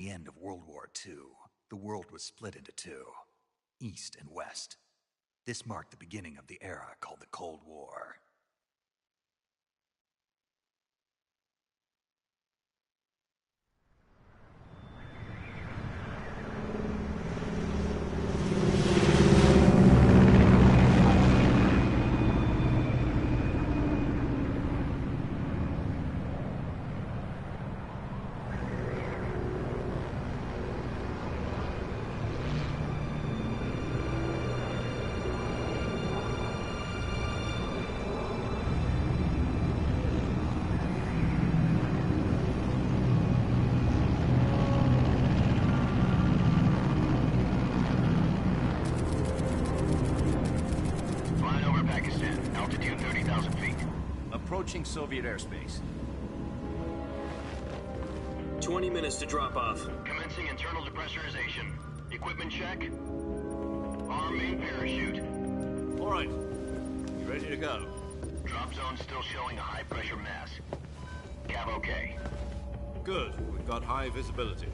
the end of World War II, the world was split into two, East and West. This marked the beginning of the era called the Cold War. Approaching Soviet airspace. 20 minutes to drop off. Commencing internal depressurization. Equipment check. Arm main parachute. All right. You ready to go? Drop zone still showing a high pressure mass. Cav okay. Good. We've got high visibility.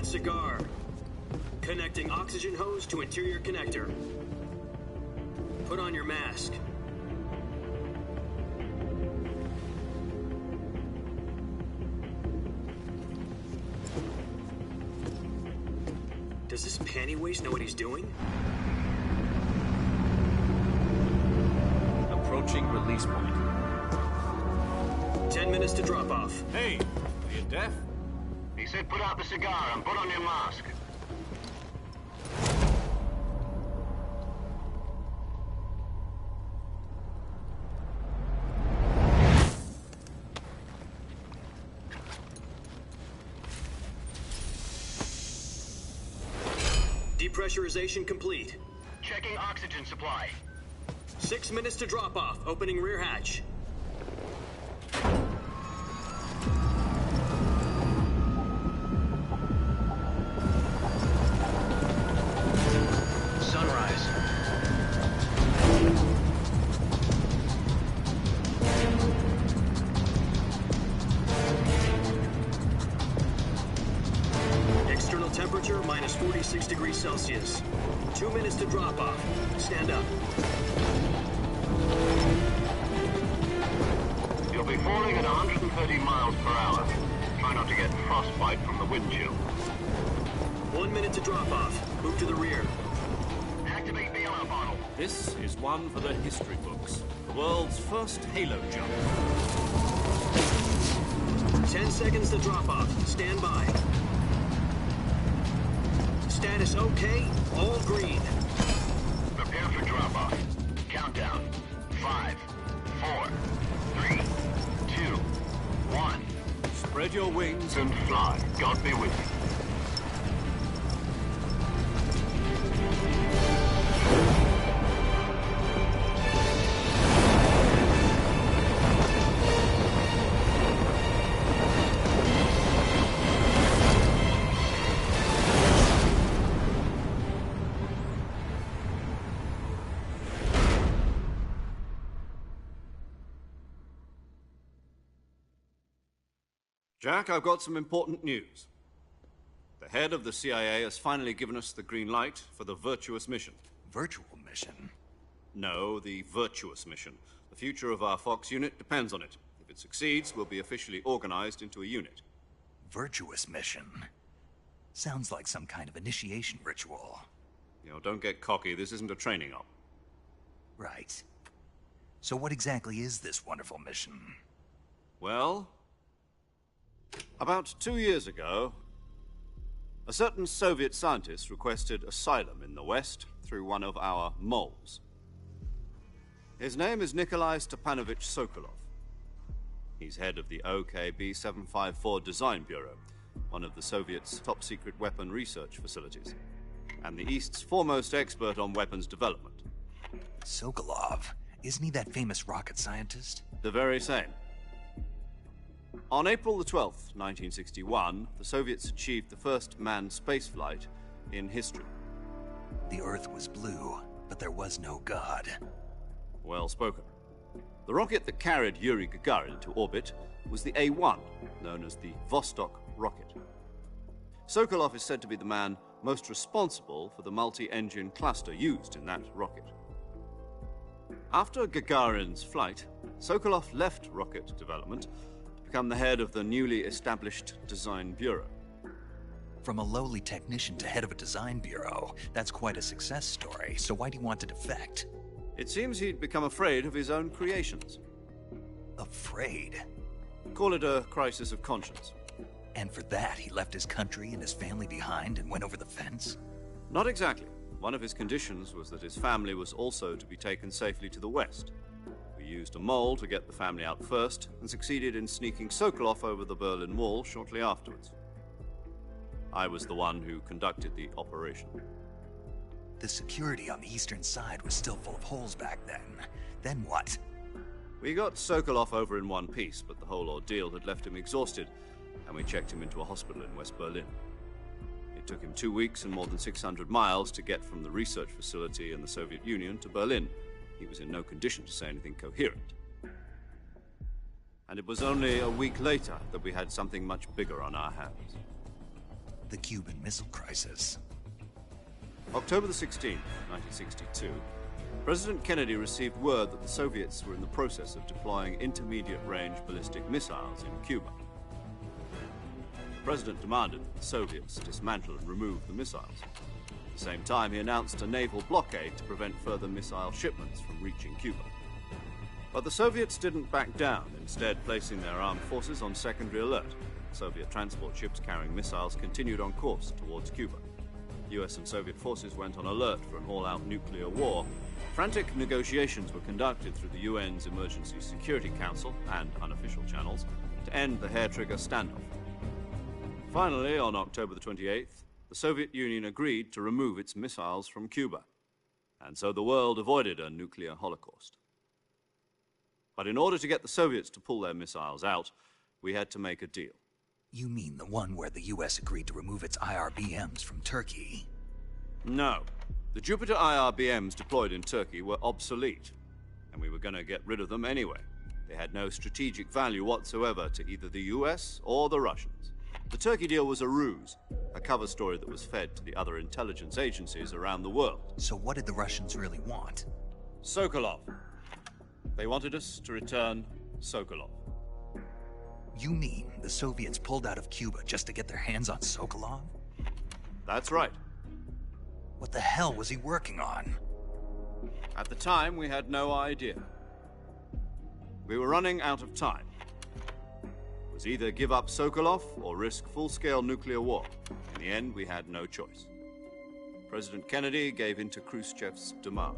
Cigar. Connecting oxygen hose to interior connector. Put on your mask. Does this panty waste know what he's doing? Approaching release point. 10 minutes to drop off. Hey, are you deaf? He said put out the cigar and put on your mask. Depressurization complete. Checking oxygen supply. 6 minutes to drop off. Opening rear hatch. Temperature minus 46 degrees Celsius. 2 minutes to drop off. Stand up. You'll be falling at 130 miles per hour. Try not to get frostbite from the wind chill. 1 minute to drop off. Move to the rear. Activate the yellow bottle. This is one for the history books. The world's first halo jump. 10 seconds to drop off. Stand by. Status okay, all green. Prepare for drop-off. Countdown. 5, 4, 3, 2, 1. Spread your wings And fly. God be with you. Jack, I've got some important news. The head of the CIA has finally given us the green light for the Virtuous mission. Virtual mission? No, the Virtuous mission. The future of our Fox unit depends on it. If it succeeds, we'll be officially organized into a unit. Virtuous mission? Sounds like some kind of initiation ritual. You know, don't get cocky. This isn't a training op. Right. So what exactly is this wonderful mission? Well, about 2 years ago, a certain Soviet scientist requested asylum in the West through one of our moles. His name is Nikolai Stepanovich Sokolov. He's head of the OKB 754 Design Bureau, one of the Soviets' top-secret weapon research facilities, and the East's foremost expert on weapons development. Sokolov? Isn't he that famous rocket scientist? The very same. On April the 12th, 1961, the Soviets achieved the first manned spaceflight in history. The Earth was blue, but there was no God. Well spoken. The rocket that carried Yuri Gagarin into orbit was the A-1, known as the Vostok rocket. Sokolov is said to be the man most responsible for the multi-engine cluster used in that rocket. After Gagarin's flight, Sokolov left rocket development to become the head of the newly established Design Bureau. From a lowly technician to head of a design bureau, that's quite a success story, so why'd he want to defect? It seems he'd become afraid of his own creations. Afraid? Call it a crisis of conscience. And for that, he left his country and his family behind and went over the fence? Not exactly. One of his conditions was that his family was also to be taken safely to the west. We used a mole to get the family out first and succeeded in sneaking Sokolov over the Berlin Wall shortly afterwards. I was the one who conducted the operation. The security on the eastern side was still full of holes back then. Then what? We got Sokolov over in one piece, but the whole ordeal had left him exhausted, and we checked him into a hospital in West Berlin. It took him 2 weeks and more than 600 miles to get from the research facility in the Soviet Union to Berlin. He was in no condition to say anything coherent. And it was only a week later that we had something much bigger on our hands. The Cuban Missile Crisis. October the 16th, 1962, President Kennedy received word that the Soviets were in the process of deploying intermediate-range ballistic missiles in Cuba. The President demanded that the Soviets dismantle and remove the missiles. At the same time, he announced a naval blockade to prevent further missile shipments from reaching Cuba. But the Soviets didn't back down, instead placing their armed forces on secondary alert. Soviet transport ships carrying missiles continued on course towards Cuba. US and Soviet forces went on alert for an all-out nuclear war. Frantic negotiations were conducted through the UN's Emergency Security Council and unofficial channels to end the hair-trigger standoff. Finally, on October the 28th, the Soviet Union agreed to remove its missiles from Cuba, and so the world avoided a nuclear holocaust. But in order to get the Soviets to pull their missiles out, we had to make a deal. You mean the one where the US agreed to remove its IRBMs from Turkey? No. The Jupiter IRBMs deployed in Turkey were obsolete, and we were going to get rid of them anyway. They had no strategic value whatsoever to either the US or the Russians. The Turkey deal was a ruse, a cover story that was fed to the other intelligence agencies around the world. So what did the Russians really want? Sokolov. They wanted us to return Sokolov. You mean the Soviets pulled out of Cuba just to get their hands on Sokolov? That's right. What the hell was he working on? At the time, we had no idea. We were running out of time. It was either give up Sokolov or risk full-scale nuclear war. In the end, we had no choice. President Kennedy gave in to Khrushchev's demand.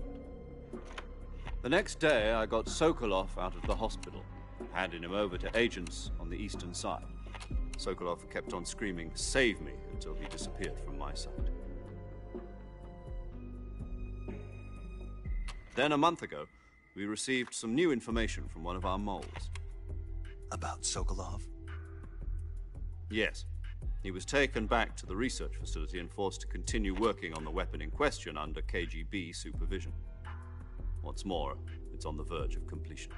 The next day, I got Sokolov out of the hospital, handing him over to agents on the eastern side. Sokolov kept on screaming, "Save me," until he disappeared from my sight. Then, a month ago, we received some new information from one of our moles. About Sokolov? Yes. He was taken back to the research facility and forced to continue working on the weapon in question under KGB supervision. What's more, it's on the verge of completion.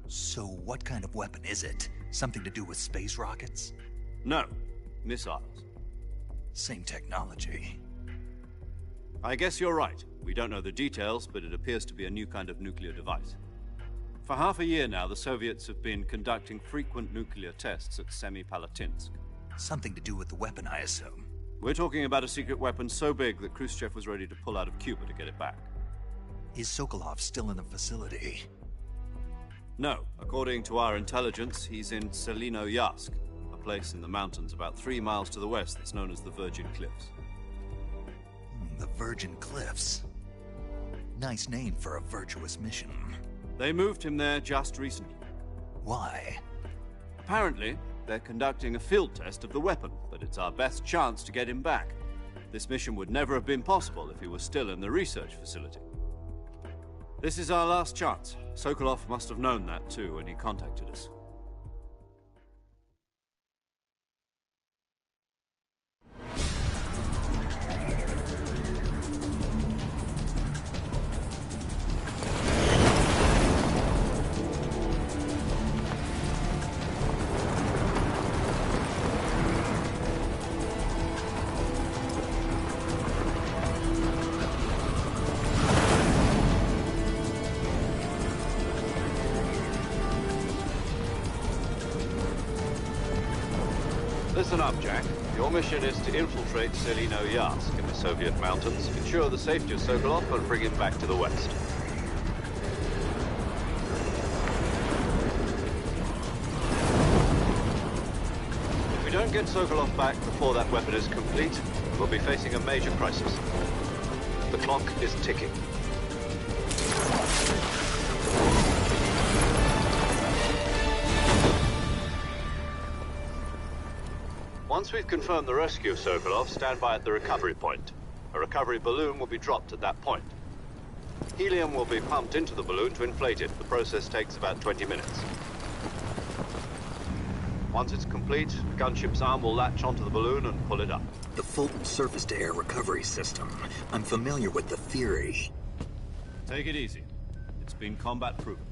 So what kind of weapon is it? Something to do with space rockets? No, missiles. Same technology. I guess you're right. We don't know the details, but it appears to be a new kind of nuclear device. For half a year now, the Soviets have been conducting frequent nuclear tests at Semipalatinsk. Something to do with the weapon, I assume. We're talking about a secret weapon so big that Khrushchev was ready to pull out of Cuba to get it back. Is Sokolov still in the facility? No. According to our intelligence, he's in Selinoyarsk, a place in the mountains about 3 miles to the west that's known as the Virgin Cliffs. The Virgin Cliffs. Nice name for a virtuous mission. They moved him there just recently. Why? Apparently, they're conducting a field test of the weapon, but it's our best chance to get him back. This mission would never have been possible if he was still in the research facility. This is our last chance. Sokolov must have known that too when he contacted us. Listen up, Jack. Your mission is to infiltrate Selino Yask in the Soviet mountains, ensure the safety of Sokolov, and bring him back to the West. If we don't get Sokolov back before that weapon is complete, we'll be facing a major crisis. The clock is ticking. Once we've confirmed the rescue of Sokolov, stand by at the recovery point. A recovery balloon will be dropped at that point. Helium will be pumped into the balloon to inflate it. The process takes about 20 minutes. Once it's complete, the gunship's arm will latch onto the balloon and pull it up. The Fulton surface-to-air recovery system. I'm familiar with the theory. Take it easy. It's been combat-proven.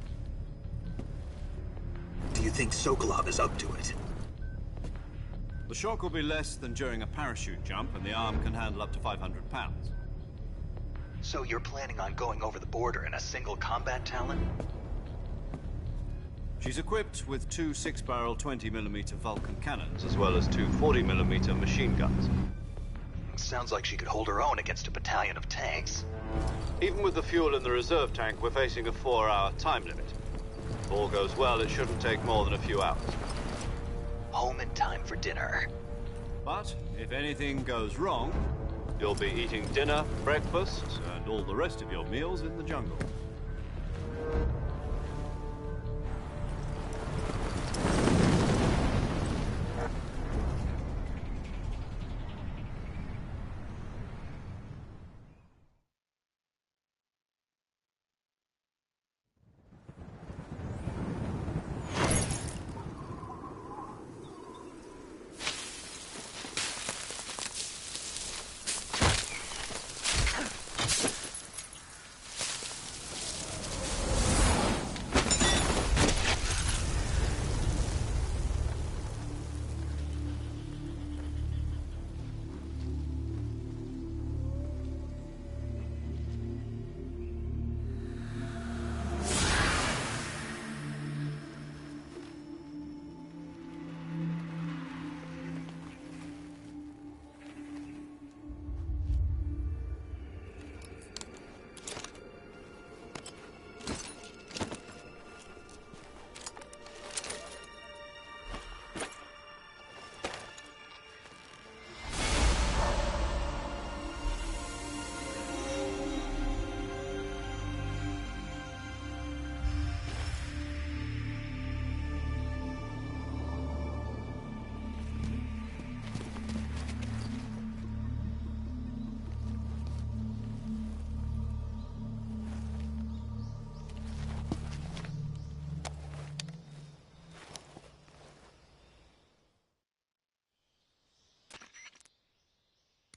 Do you think Sokolov is up to it? The shock will be less than during a parachute jump, and the arm can handle up to 500 pounds. So you're planning on going over the border in a single combat Talon? She's equipped with two 6-barrel 20mm Vulcan cannons, as well as two 40mm machine guns. Sounds like she could hold her own against a battalion of tanks. Even with the fuel in the reserve tank, we're facing a 4-hour time limit. If all goes well, it shouldn't take more than a few hours. Home in time for dinner. But if anything goes wrong, you'll be eating dinner, breakfast, and all the rest of your meals in the jungle.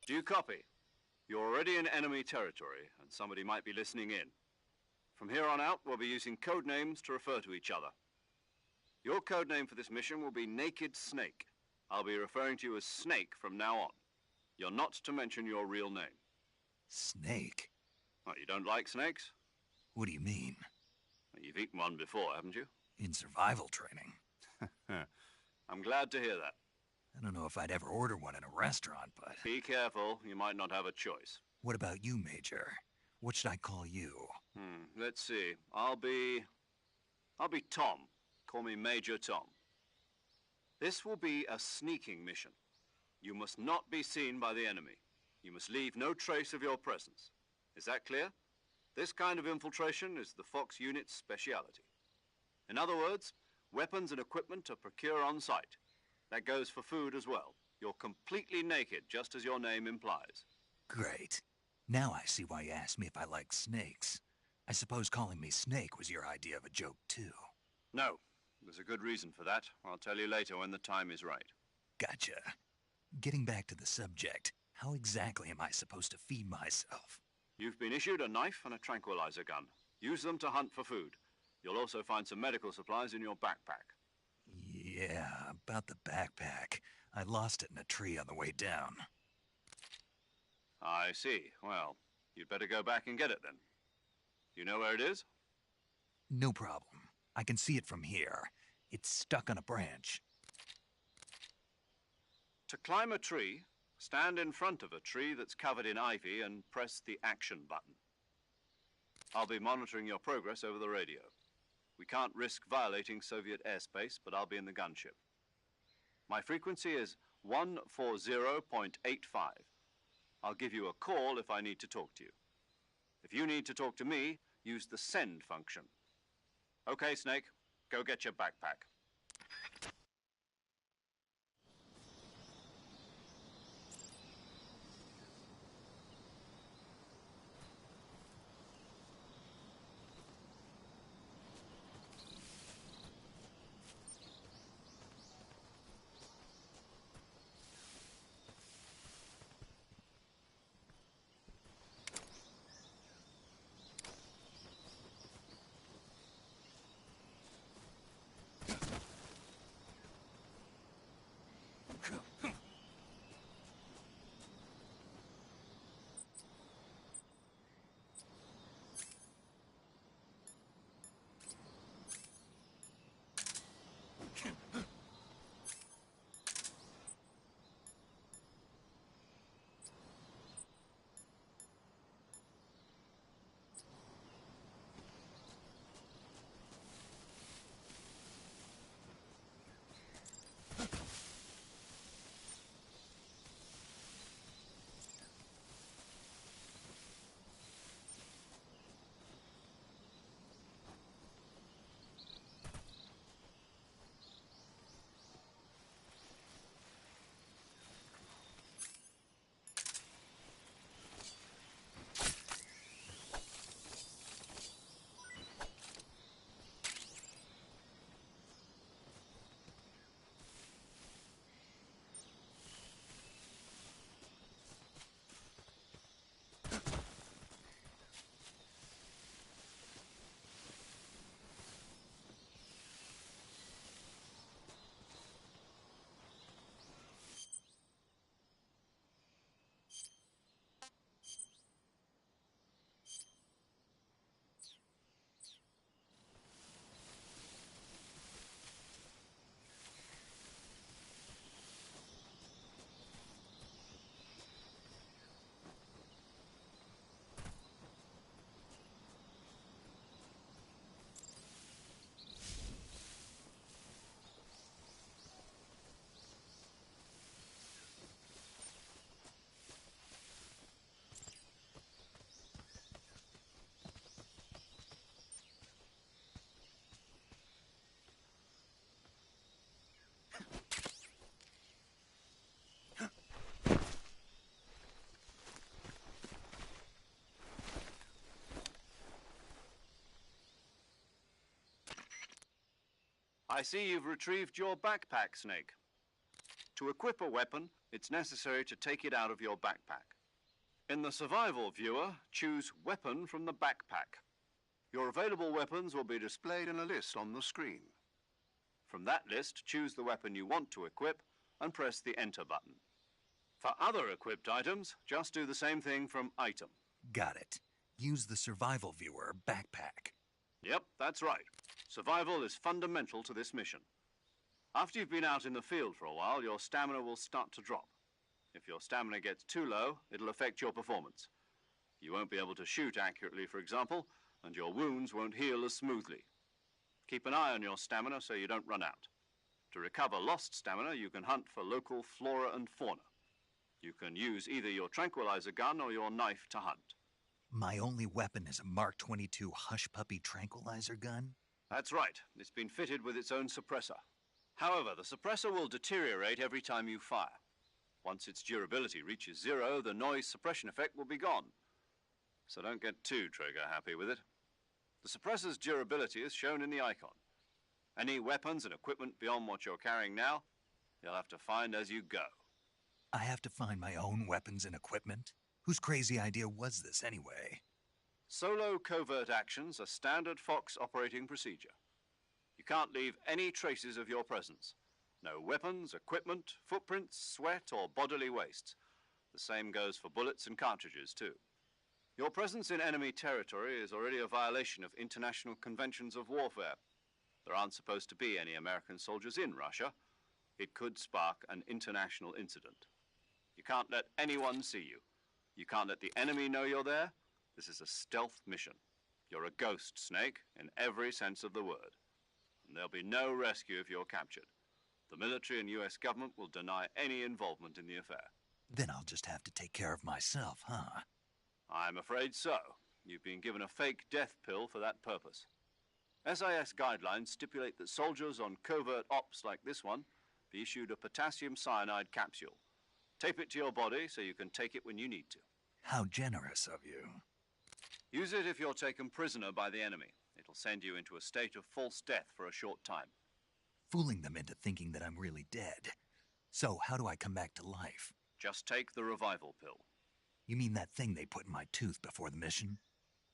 Do you copy? You're already in enemy territory, and somebody might be listening in. From here on out, we'll be using code names to refer to each other. Your code name for this mission will be Naked Snake. I'll be referring to you as Snake from now on. You're not to mention your real name. Snake? What, you don't like snakes? What do you mean? Well, you've eaten one before, haven't you? In survival training. I'm glad to hear that. I don't know if I'd ever order one in a restaurant, but... Be careful, you might not have a choice. What about you, Major? What should I call you? Let's see. I'll be Tom. Call me Major Tom. This will be a sneaking mission. You must not be seen by the enemy. You must leave no trace of your presence. Is that clear? This kind of infiltration is the Fox unit's speciality. In other words, weapons and equipment are procured on site. That goes for food as well. You're completely naked, just as your name implies. Great. Now I see why you asked me if I like snakes. I suppose calling me Snake was your idea of a joke, too. No. There's a good reason for that. I'll tell you later when the time is right. Gotcha. Getting back to the subject, how exactly am I supposed to feed myself? You've been issued a knife and a tranquilizer gun. Use them to hunt for food. You'll also find some medical supplies in your backpack. Yeah, about the backpack. I lost it in a tree on the way down. I see. Well, you'd better go back and get it then. Do you know where it is? No problem. I can see it from here. It's stuck on a branch. To climb a tree, stand in front of a tree that's covered in ivy and press the action button. I'll be monitoring your progress over the radio. We can't risk violating Soviet airspace, but I'll be in the gunship. My frequency is 140.85. I'll give you a call if I need to talk to you. If you need to talk to me, use the send function. Okay, Snake, go get your backpack. I see you've retrieved your backpack, Snake. To equip a weapon, it's necessary to take it out of your backpack. In the survival viewer, choose Weapon from the backpack. Your available weapons will be displayed in a list on the screen. From that list, choose the weapon you want to equip and press the Enter button. For other equipped items, just do the same thing from Item. Got it. Use the survival viewer backpack. Yep, that's right. Survival is fundamental to this mission. After you've been out in the field for a while, your stamina will start to drop. If your stamina gets too low, it'll affect your performance. You won't be able to shoot accurately, for example, and your wounds won't heal as smoothly. Keep an eye on your stamina so you don't run out. To recover lost stamina, you can hunt for local flora and fauna. You can use either your tranquilizer gun or your knife to hunt. My only weapon is a Mark 22 Hush Puppy tranquilizer gun? That's right. It's been fitted with its own suppressor. However, the suppressor will deteriorate every time you fire. Once its durability reaches 0, the noise suppression effect will be gone. So don't get too trigger-happy with it. The suppressor's durability is shown in the icon. Any weapons and equipment beyond what you're carrying now, you'll have to find as you go. I have to find my own weapons and equipment? Whose crazy idea was this, anyway? Solo covert actions are standard Fox operating procedure. You can't leave any traces of your presence. No weapons, equipment, footprints, sweat, or bodily waste. The same goes for bullets and cartridges, too. Your presence in enemy territory is already a violation of international conventions of warfare. There aren't supposed to be any American soldiers in Russia. It could spark an international incident. You can't let anyone see you. You can't let the enemy know you're there. This is a stealth mission. You're a ghost, Snake, in every sense of the word. And there'll be no rescue if you're captured. The military and US government will deny any involvement in the affair. Then I'll just have to take care of myself, huh? I'm afraid so. You've been given a fake death pill for that purpose. SIS guidelines stipulate that soldiers on covert ops like this one be issued a potassium cyanide capsule. Tape it to your body so you can take it when you need to. How generous of you. Use it if you're taken prisoner by the enemy. It'll send you into a state of false death for a short time. Fooling them into thinking that I'm really dead. So, how do I come back to life? Just take the revival pill. You mean that thing they put in my tooth before the mission?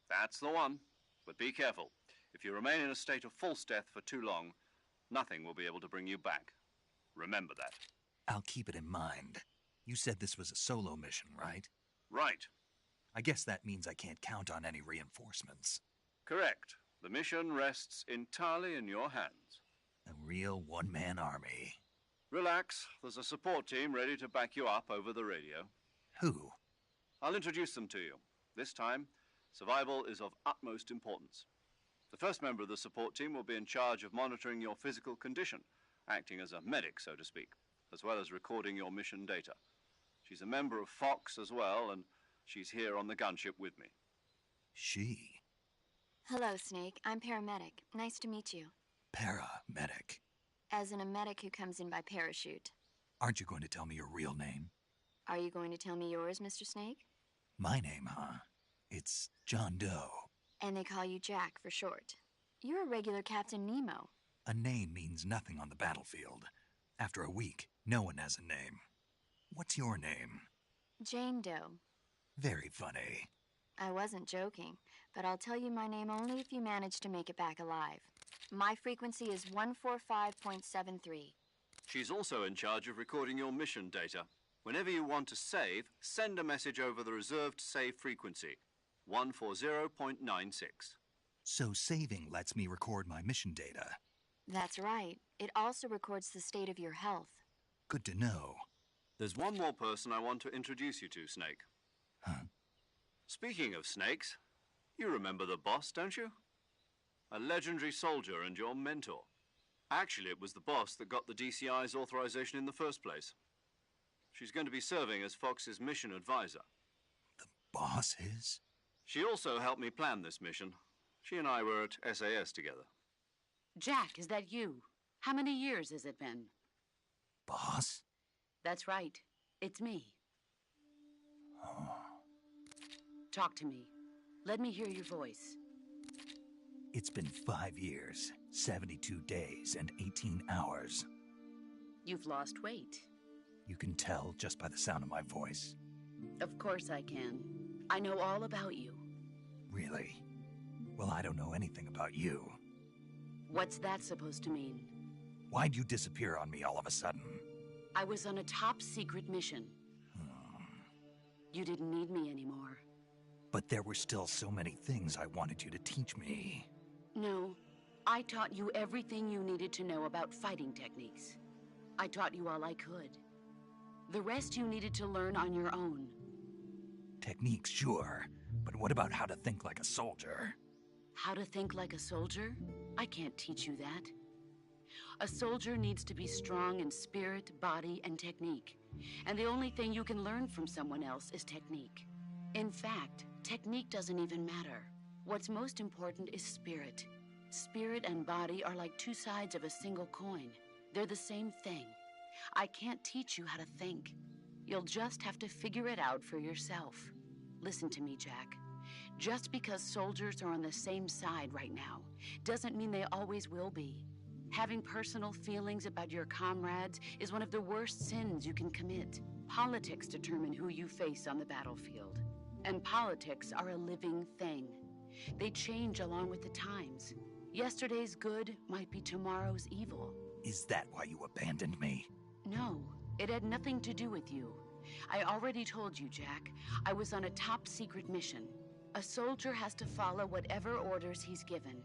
That's the one. But be careful. If you remain in a state of false death for too long, nothing will be able to bring you back. Remember that. I'll keep it in mind. You said this was a solo mission, right? Right. I guess that means I can't count on any reinforcements. Correct. The mission rests entirely in your hands. A real one-man army. Relax. There's a support team ready to back you up over the radio. Who? I'll introduce them to you. This time, survival is of utmost importance. The first member of the support team will be in charge of monitoring your physical condition, acting as a medic, so to speak, as well as recording your mission data. She's a member of Fox as well, and she's here on the gunship with me. She? Hello, Snake. I'm paramedic. Nice to meet you. Paramedic. As in a medic who comes in by parachute. Aren't you going to tell me your real name? Are you going to tell me yours, Mr. Snake? My name, huh? It's John Doe. And they call you Jack for short. You're a regular Captain Nemo. A name means nothing on the battlefield. After a week, no one has a name. What's your name? Jane Doe. Very funny. I wasn't joking, but I'll tell you my name only if you manage to make it back alive. My frequency is 145.73. She's also in charge of recording your mission data. Whenever you want to save, send a message over the reserved save frequency, 140.96. So saving lets me record my mission data. That's right. It also records the state of your health. Good to know. There's one more person I want to introduce you to, Snake. Huh? Speaking of snakes, you remember the boss, don't you? A legendary soldier and your mentor. Actually, it was the boss that got the DCI's authorization in the first place. She's going to be serving as Fox's mission advisor. The boss is? She also helped me plan this mission. She and I were at SAS together. Jack, is that you? How many years has it been? Boss? That's right. It's me. Oh. Talk to me. Let me hear your voice. It's been 5 years, 72 days, and 18 hours. You've lost weight. You can tell just by the sound of my voice. Of course I can. I know all about you. Really? Well, I don't know anything about you. What's that supposed to mean? Why'd you disappear on me all of a sudden? I was on a top-secret mission. You didn't need me anymore. But there were still so many things I wanted you to teach me. No, I taught you everything you needed to know about fighting techniques. I taught you all I could. The rest you needed to learn on your own. Techniques, sure. But what about how to think like a soldier? How to think like a soldier? I can't teach you that. A soldier needs to be strong in spirit, body, and technique. And the only thing you can learn from someone else is technique. In fact, technique doesn't even matter. What's most important is spirit. Spirit and body are like two sides of a single coin. They're the same thing. I can't teach you how to think. You'll just have to figure it out for yourself. Listen to me, Jack. Just because soldiers are on the same side right now doesn't mean they always will be. Having personal feelings about your comrades is one of the worst sins you can commit. Politics determine who you face on the battlefield. And politics are a living thing. They change along with the times. Yesterday's good might be tomorrow's evil. Is that why you abandoned me? No, it had nothing to do with you. I already told you, Jack. I was on a top-secret mission. A soldier has to follow whatever orders he's given.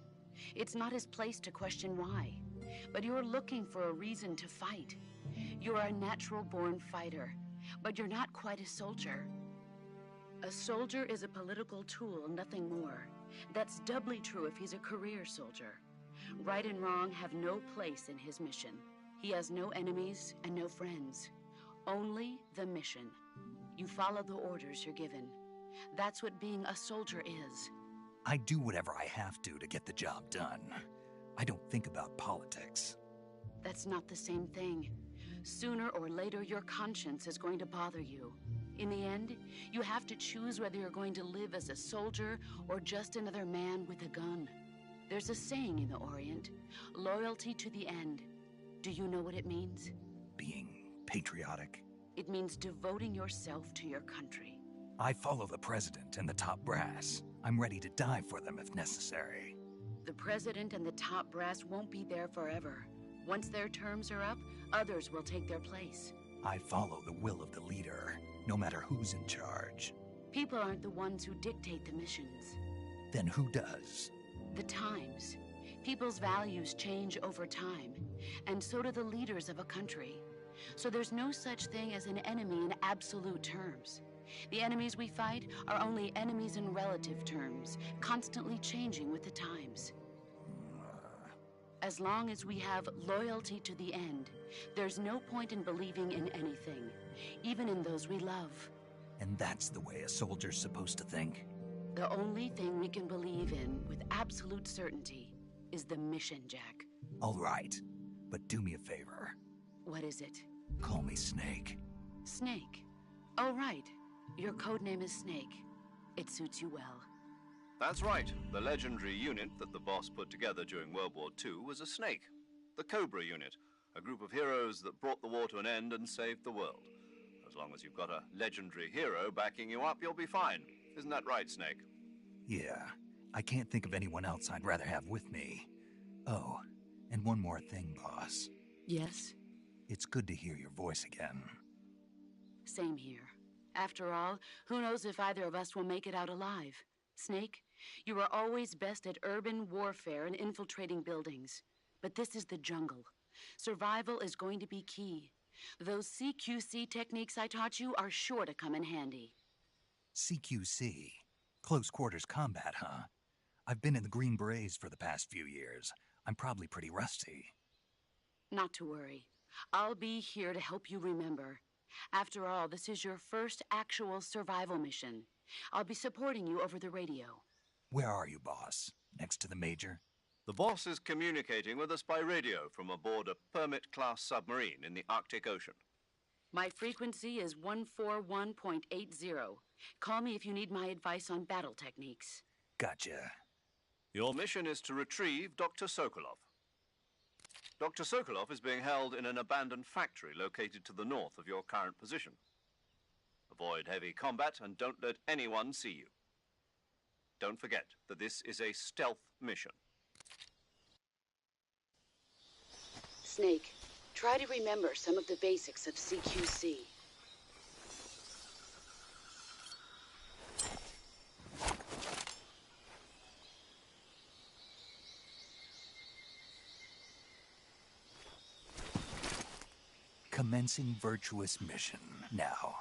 It's not his place to question why. But you're looking for a reason to fight. You are a natural-born fighter, but you're not quite a soldier. A soldier is a political tool, nothing more. That's doubly true if he's a career soldier. Right and wrong have no place in his mission. He has no enemies and no friends. Only the mission. You follow the orders you're given. That's what being a soldier is. I do whatever I have to get the job done. I don't think about politics. That's not the same thing. Sooner or later, your conscience is going to bother you. In the end, you have to choose whether you're going to live as a soldier or just another man with a gun. There's a saying in the Orient, loyalty to the end. Do you know what it means? Being patriotic. It means devoting yourself to your country. I follow the president and the top brass. I'm ready to die for them if necessary. The president and the top brass won't be there forever. Once their terms are up, others will take their place. I follow the will of the leader, no matter who's in charge. People aren't the ones who dictate the missions. Then who does? The times. People's values change over time, and so do the leaders of a country. So there's no such thing as an enemy in absolute terms. The enemies we fight are only enemies in relative terms, constantly changing with the times. As long as we have loyalty to the end, there's no point in believing in anything, even in those we love. And that's the way a soldier's supposed to think? The only thing we can believe in with absolute certainty is the mission, Jack. All right, but do me a favor. What is it? Call me Snake. Snake? Oh, right. Your code name is Snake. It suits you well. That's right. The legendary unit that the boss put together during World War II was a snake. The Cobra unit, a group of heroes that brought the war to an end and saved the world. As long as you've got a legendary hero backing you up, you'll be fine. Isn't that right, Snake? Yeah. I can't think of anyone else I'd rather have with me. Oh, and one more thing, boss. Yes? It's good to hear your voice again. Same here. After all, who knows if either of us will make it out alive? Snake, you are always best at urban warfare and infiltrating buildings. But this is the jungle. Survival is going to be key. Those CQC techniques I taught you are sure to come in handy. CQC? Close quarters combat, huh? I've been in the Green Berets for the past few years. I'm probably pretty rusty. Not to worry. I'll be here to help you remember. After all, this is your first actual survival mission. I'll be supporting you over the radio. Where are you, boss? Next to the Major? The boss is communicating with us by radio from aboard a Permit-class submarine in the Arctic Ocean. My frequency is 141.80. Call me if you need my advice on battle techniques. Gotcha. Your mission is to retrieve Dr. Sokolov. Dr. Sokolov is being held in an abandoned factory located to the north of your current position. Avoid heavy combat and don't let anyone see you. Don't forget that this is a stealth mission. Snake, try to remember some of the basics of CQC. Commencing Virtuous mission now.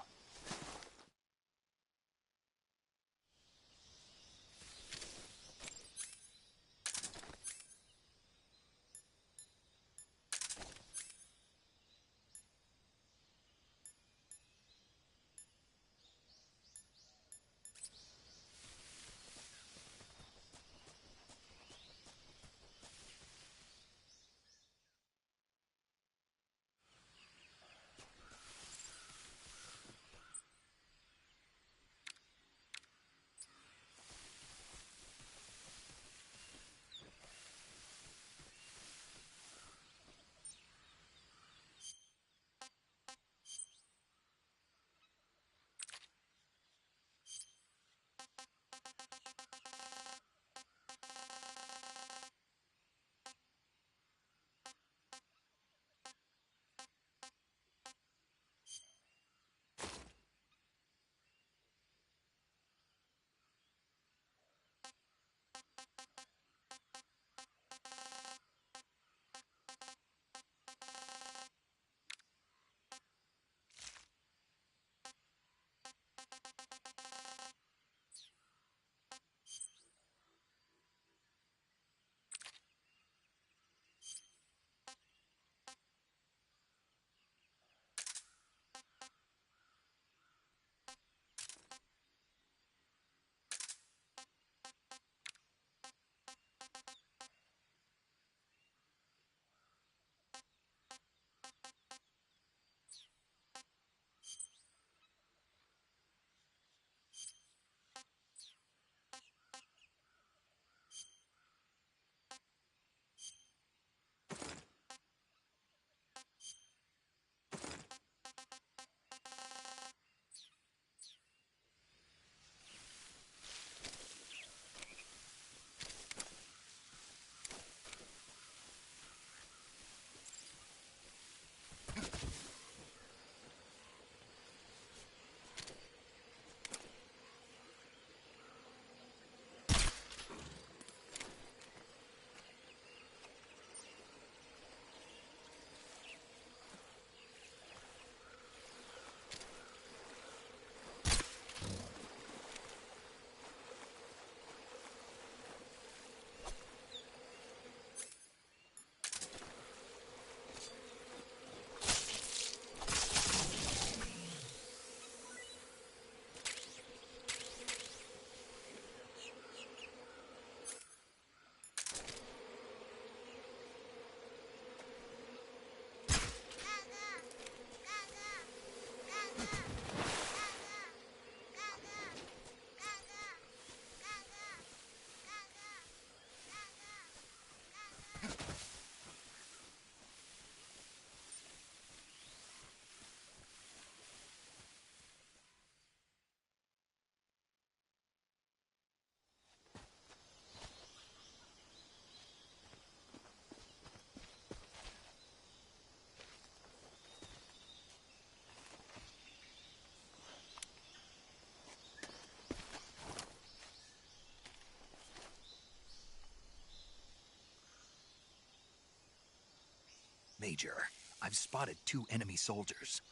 Major, I've spotted 2 enemy soldiers.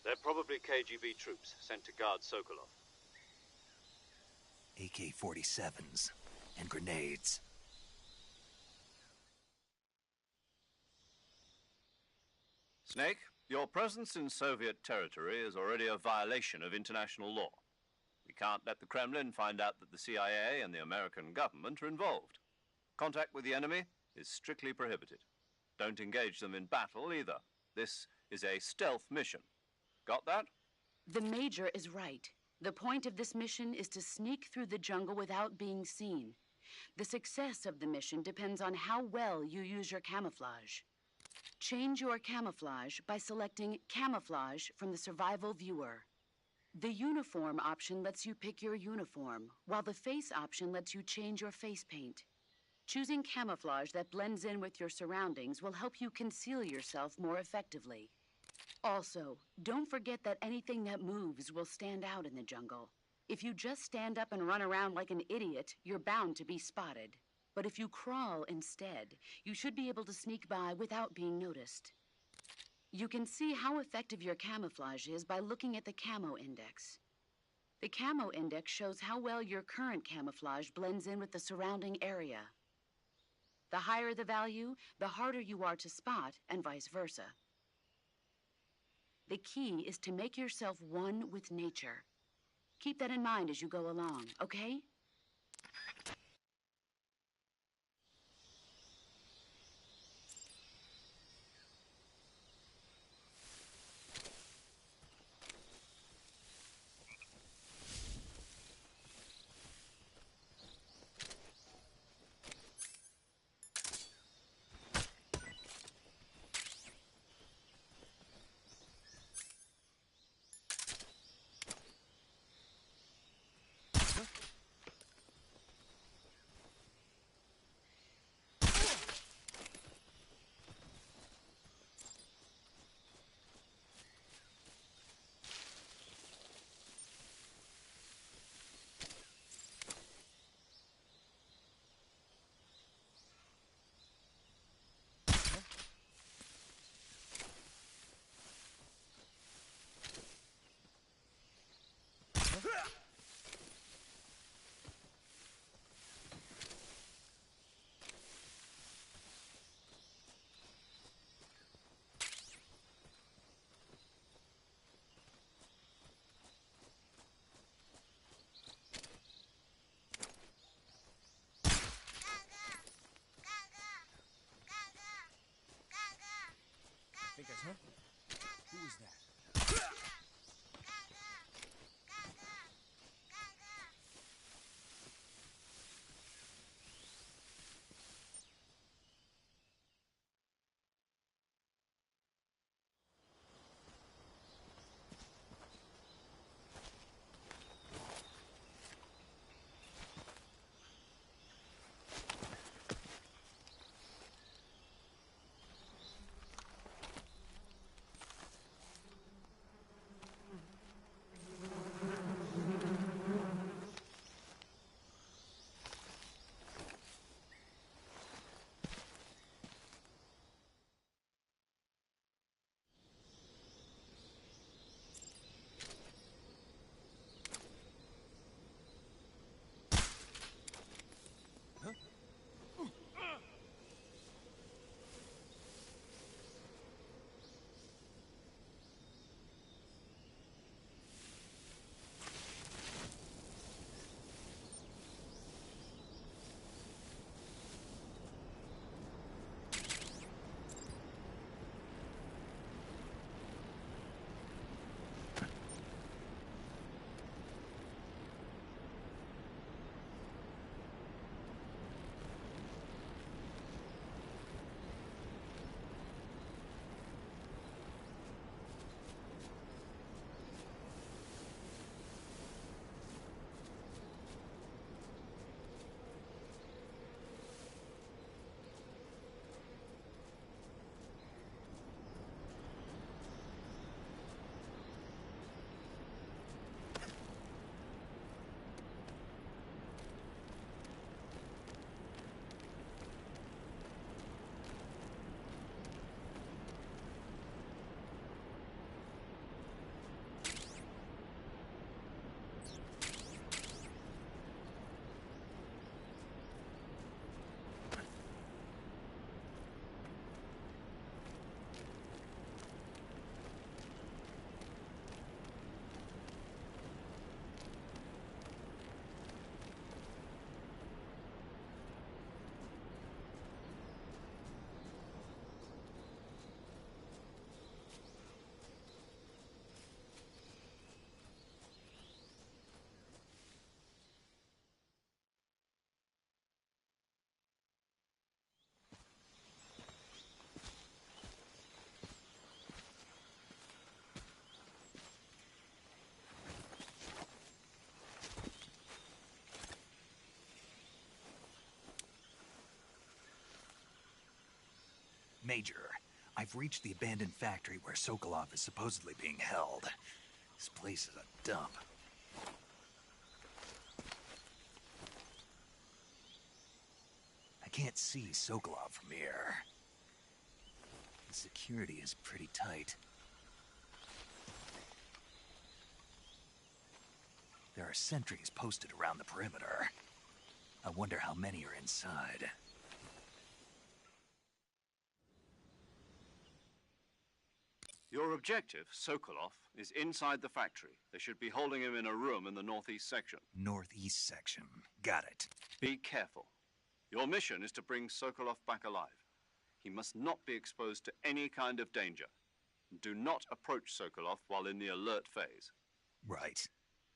They're probably KGB troops sent to guard Sokolov. AK-47s and grenades. Snake, your presence in Soviet territory is already a violation of international law. We can't let the Kremlin find out that the CIA and the American government are involved. Contact with the enemy is strictly prohibited. Don't engage them in battle either. This is a stealth mission. Got that? The Major is right. The point of this mission is to sneak through the jungle without being seen. The success of the mission depends on how well you use your camouflage. Change your camouflage by selecting Camouflage from the Survival Viewer. The Uniform option lets you pick your uniform, while the Face option lets you change your face paint. Choosing camouflage that blends in with your surroundings will help you conceal yourself more effectively. Also, don't forget that anything that moves will stand out in the jungle. If you just stand up and run around like an idiot, you're bound to be spotted. But if you crawl instead, you should be able to sneak by without being noticed. You can see how effective your camouflage is by looking at the Camo Index. The Camo Index shows how well your current camouflage blends in with the surrounding area. The higher the value, the harder you are to spot, and vice versa. The key is to make yourself one with nature. Keep that in mind as you go along, okay? Major, I've reached the abandoned factory where Sokolov is supposedly being held. This place is a dump. I can't see Sokolov from here. The security is pretty tight. There are sentries posted around the perimeter. I wonder how many are inside. Your objective, Sokolov, is inside the factory. They should be holding him in a room in the northeast section. Northeast section. Got it. Be careful. Your mission is to bring Sokolov back alive. He must not be exposed to any kind of danger. Do not approach Sokolov while in the alert phase. Right.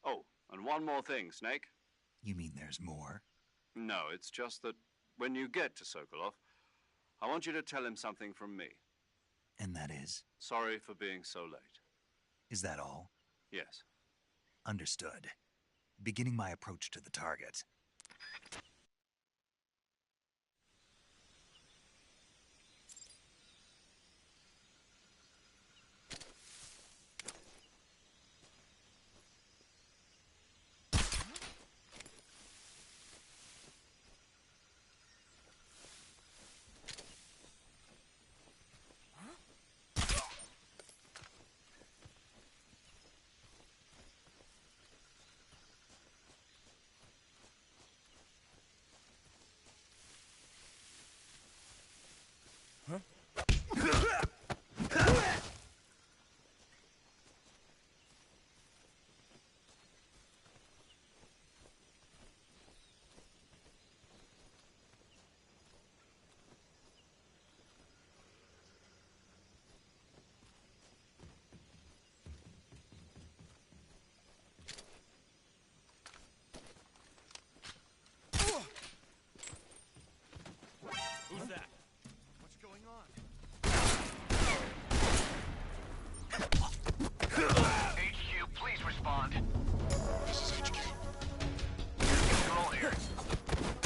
Oh, and one more thing, Snake. You mean there's more? No, it's just that when you get to Sokolov, I want you to tell him something from me. And that is? Sorry for being so late. Is that all? Yes. Understood. Beginning my approach to the target. Who's that? What's going on? HQ, please respond. This is HQ. Control here.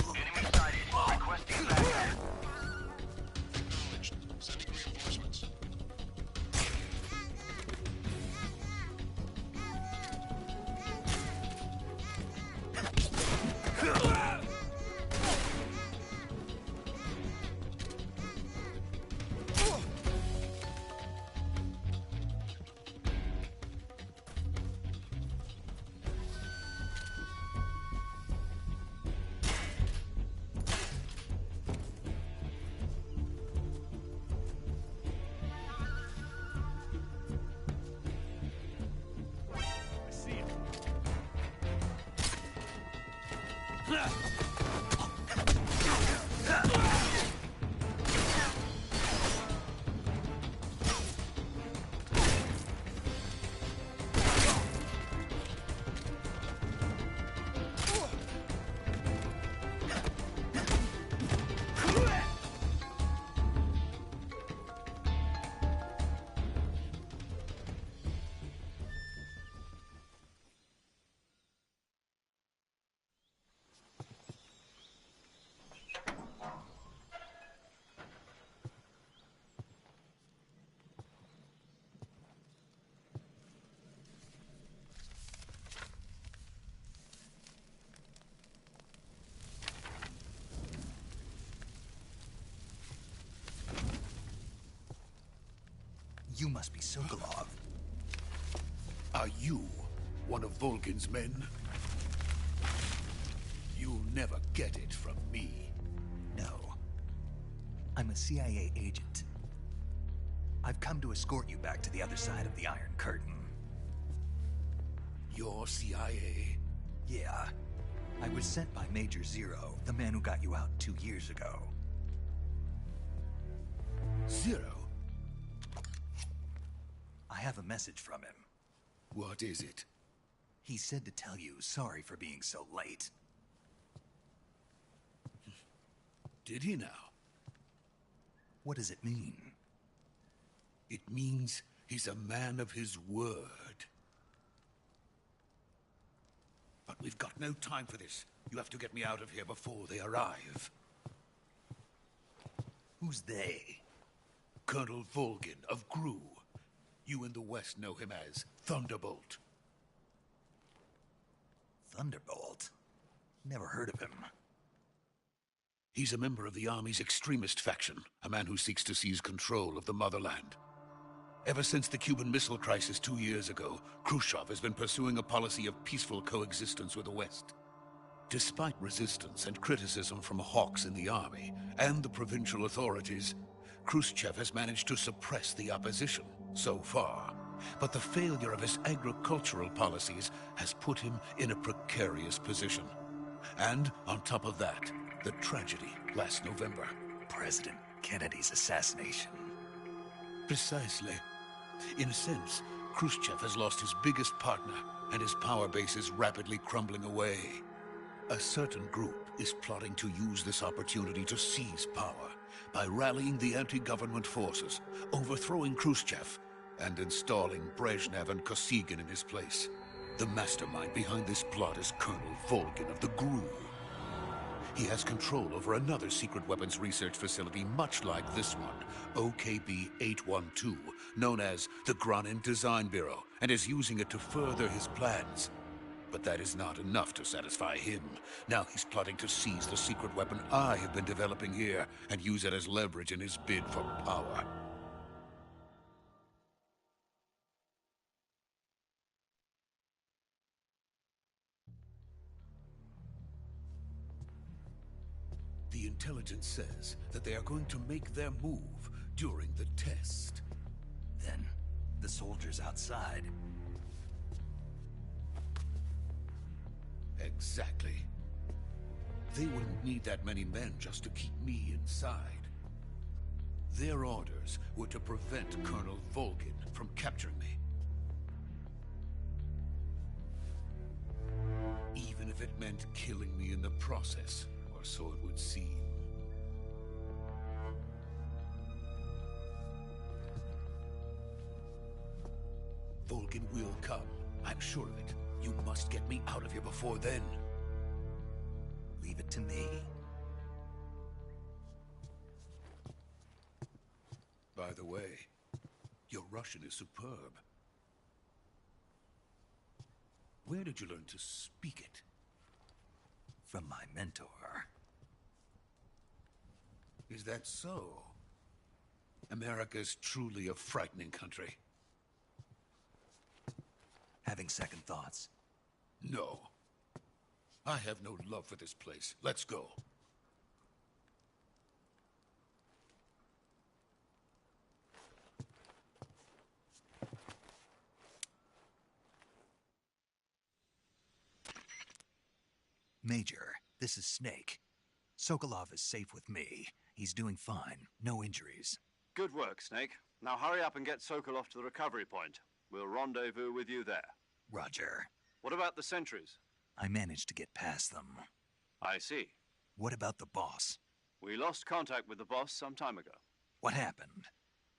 Enemy sighted. Requesting backup. Acknowledged. Sending reinforcements. You must be Sokolov. Are you one of Volgin's men? You'll never get it from me. No. I'm a CIA agent. I've come to escort you back to the other side of the Iron Curtain. You're CIA? Yeah. I was sent by Major Zero, the man who got you out 2 years ago. Zero? I have a message from him. What is it? He said to tell you sorry for being so late. Did he now? What does it mean? It means he's a man of his word. But we've got no time for this. You have to get me out of here before they arrive. Who's they? Colonel Volgin of Gru. You in the West know him as Thunderbolt. Thunderbolt? Never heard of him. He's a member of the Army's extremist faction, a man who seeks to seize control of the motherland. Ever since the Cuban Missile Crisis 2 years ago, Khrushchev has been pursuing a policy of peaceful coexistence with the West. Despite resistance and criticism from hawks in the army and the provincial authorities, Khrushchev has managed to suppress the opposition so far. But the failure of his agricultural policies has put him in a precarious position. And on top of that, the tragedy last November. President Kennedy's assassination. Precisely. In a sense, Khrushchev has lost his biggest partner, and his power base is rapidly crumbling away. A certain group is plotting to use this opportunity to seize power by rallying the anti-government forces, overthrowing Khrushchev, and installing Brezhnev and Kosygin in his place. The mastermind behind this plot is Colonel Volgin of the GRU. He has control over another secret weapons research facility much like this one, OKB-812, known as the Granin Design Bureau, and is using it to further his plans. But that is not enough to satisfy him. Now he's plotting to seize the secret weapon I have been developing here and use it as leverage in his bid for power. The intelligence says that they are going to make their move during the test. Then, the soldiers outside. Exactly. They wouldn't need that many men just to keep me inside. Their orders were to prevent Colonel Volgin from capturing me. Even if it meant killing me in the process, or so it would seem. Volgin will come. I'm sure of it. You must get me out of here before then. Leave it to me. By the way, your Russian is superb. Where did you learn to speak it? From my mentor. Is that so? America's truly a frightening country. Having second thoughts. No. I have no love for this place. Let's go. Major, this is Snake. Sokolov is safe with me. He's doing fine. No injuries. Good work, Snake. Now hurry up and get Sokolov to the recovery point. We'll rendezvous with you there. Roger. What about the sentries? I managed to get past them. I see. What about the boss? We lost contact with the boss some time ago. What happened?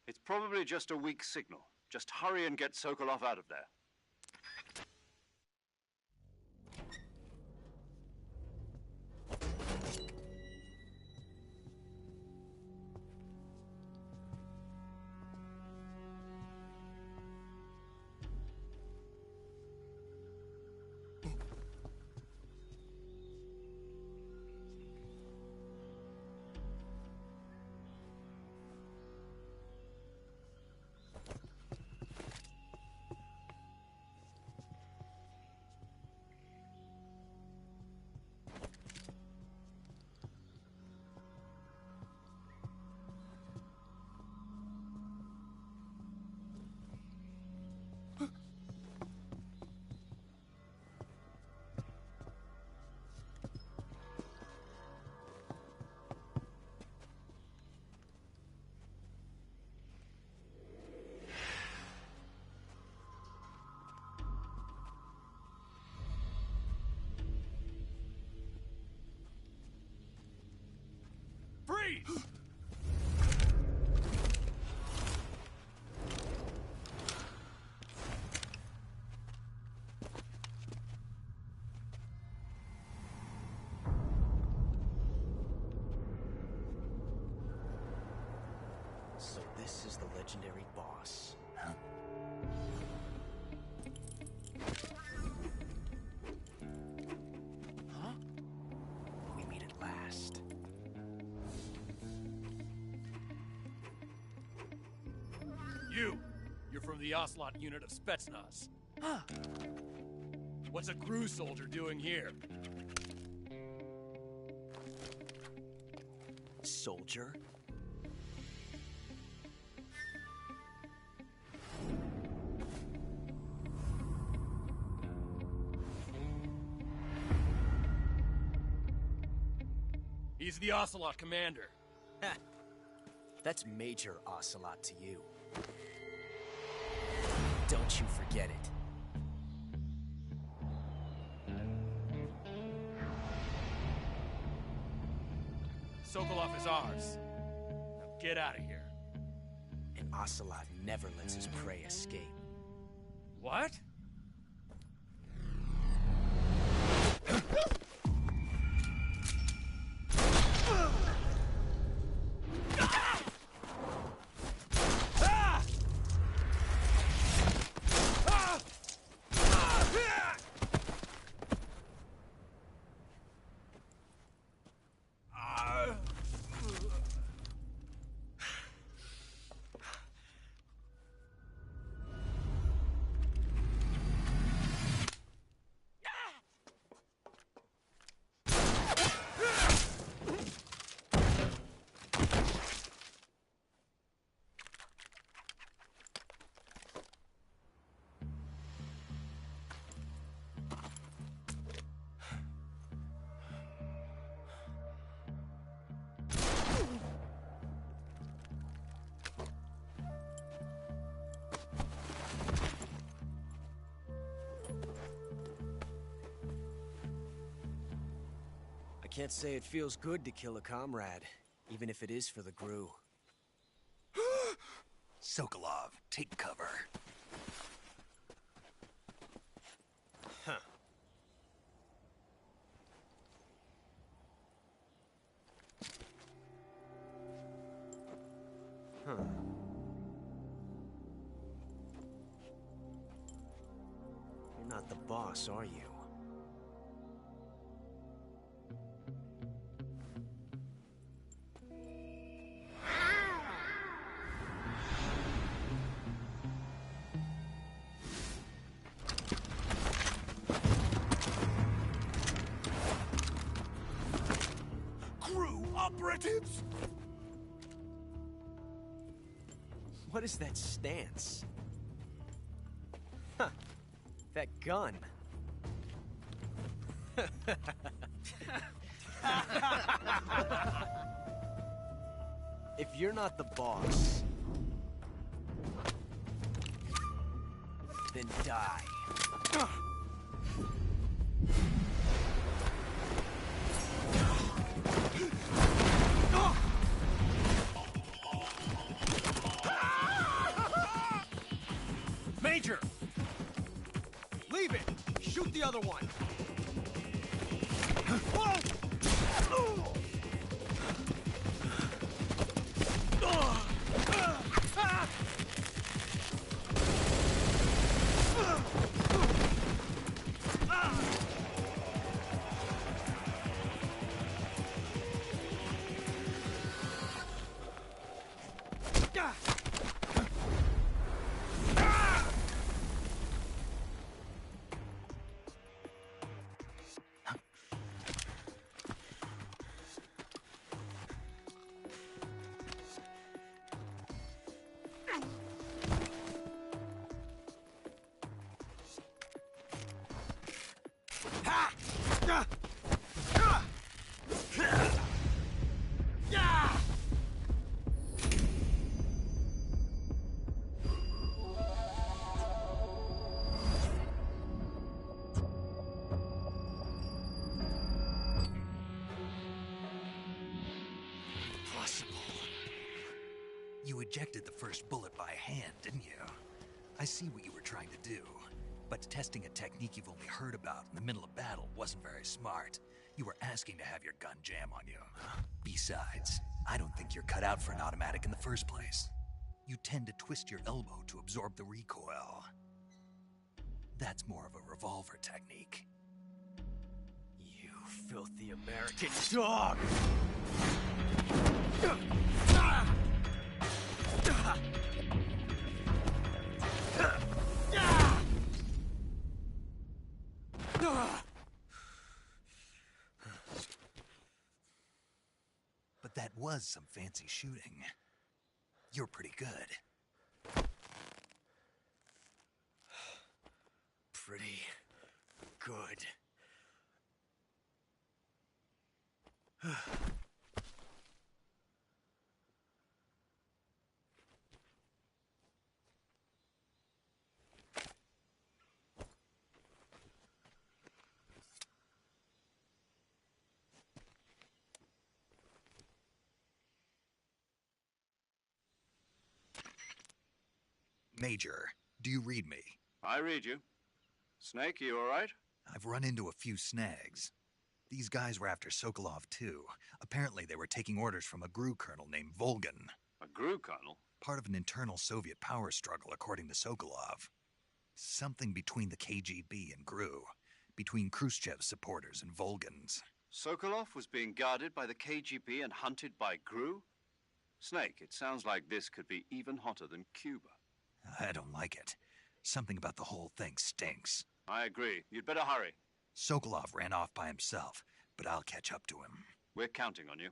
It's probably just a weak signal. Just hurry and get Sokolov out of there. So this is the legendary boss. Huh? Huh? We meet at last. You're from the Ocelot unit of Spetsnaz. Huh. What's a crew soldier doing here? Soldier? He's the Ocelot commander. That's Major Ocelot to you. Don't you forget it. Sokolov is ours. Now get out of here. And Ocelot never lets his prey escape. What? I can't say it feels good to kill a comrade, even if it is for the GRU. Sokolov, take cover. Huh. Huh. You're not the boss, are you? Operatives? What is that stance? Huh. That gun. If you're not the boss, then die. Major! Leave it! Shoot the other one! You ejected the first bullet by hand, didn't you? I see what you were trying to do. But testing a technique you've only heard about in the middle of battle wasn't very smart. You were asking to have your gun jam on you. Besides, I don't think you're cut out for an automatic in the first place. you tend to twist your elbow to absorb the recoil. That's more of a revolver technique. You filthy American dog! But that was some fancy shooting. You're pretty good. Pretty good. Major, do you read me? I read you. Snake, you all right? I've run into a few snags. These guys were after Sokolov, too. Apparently, they were taking orders from a GRU colonel named Volgan. A GRU colonel? Part of an internal Soviet power struggle, according to Sokolov. Something between the KGB and GRU. Between Khrushchev's supporters and Volgan's. Sokolov was being guarded by the KGB and hunted by GRU? Snake, it sounds like this could be even hotter than Cuba. I don't like it. Something about the whole thing stinks. I agree. You'd better hurry. Sokolov ran off by himself, but I'll catch up to him. We're counting on you.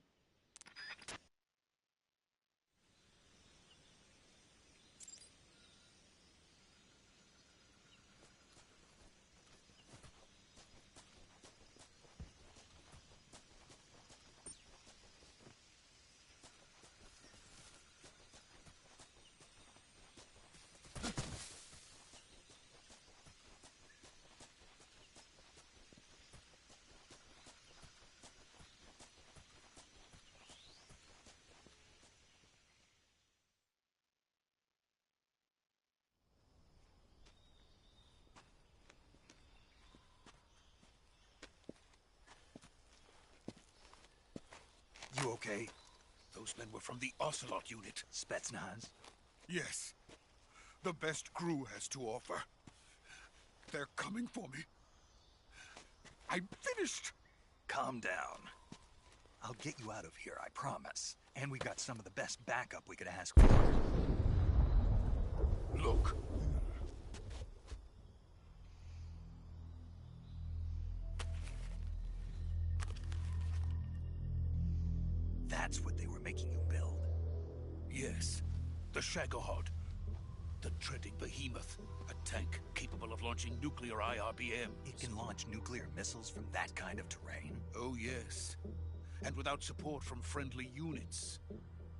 You okay? Those men were from the Ocelot unit. Spetsnaz? Yes. The best GRU has to offer. They're coming for me. I'm finished. Calm down. I'll get you out of here, I promise. And we've got some of the best backup we could ask for. Look. That's what they were making you build? Yes. The Shagohod. The treading behemoth. A tank capable of launching nuclear IRBMs. It can launch nuclear missiles from that kind of terrain? Oh, yes. And without support from friendly units.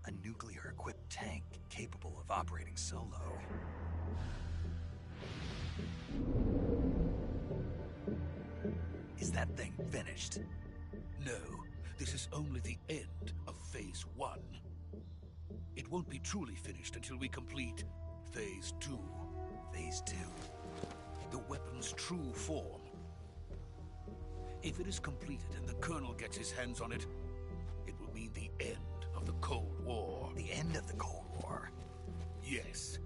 A nuclear-equipped tank capable of operating solo. Is that thing finished? No. This is only the end of Phase 1. It won't be truly finished until we complete Phase 2. Phase 2? The weapon's true form. If it is completed and the Colonel gets his hands on it, it will mean the end of the Cold War. The end of the Cold War? Yes.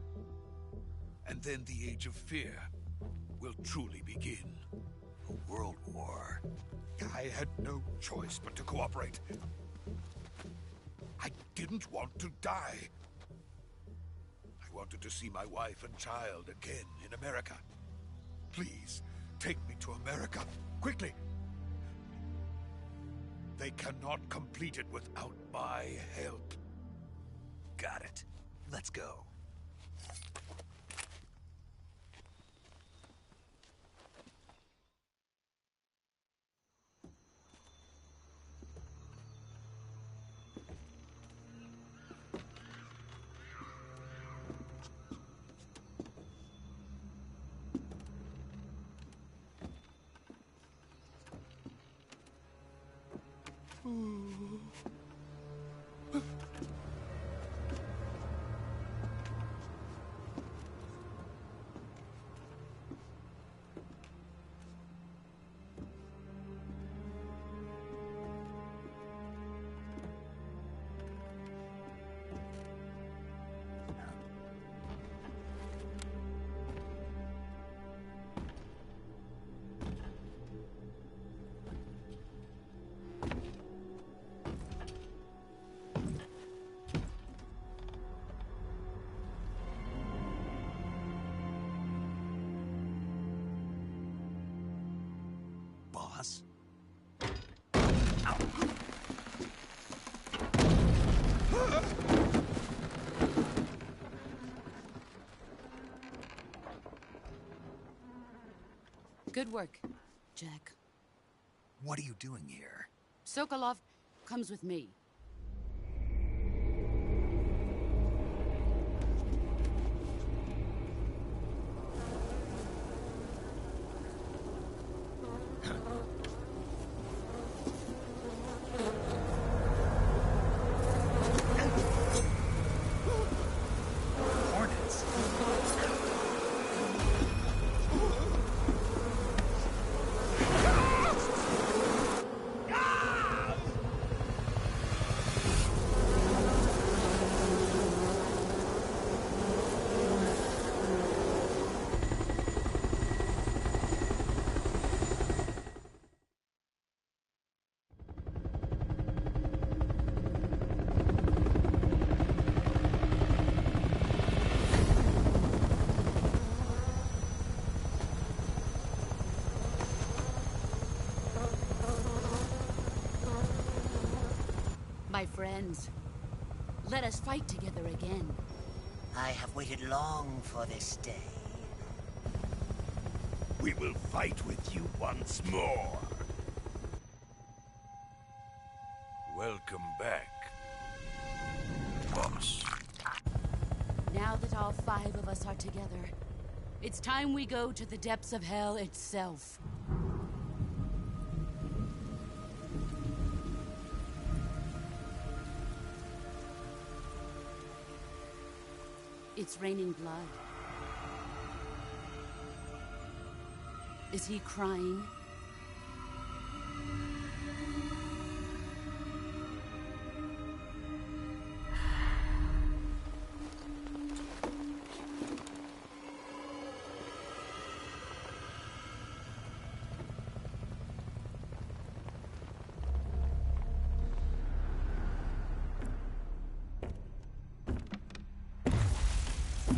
And then the Age of Fear will truly begin. A world war? I had no choice but to cooperate. I didn't want to die. I wanted to see my wife and child again in America. Please, take me to America, quickly. They cannot complete it without my help. Got it. Let's go. Good work, Jack. What are you doing here? Sokolov comes with me. Hornets. My friends, let us fight together again. I have waited long for this day. We will fight with you once more. Welcome back, boss. Now that all 5 of us are together, it's time we go to the depths of hell itself. It's raining blood. Is he crying?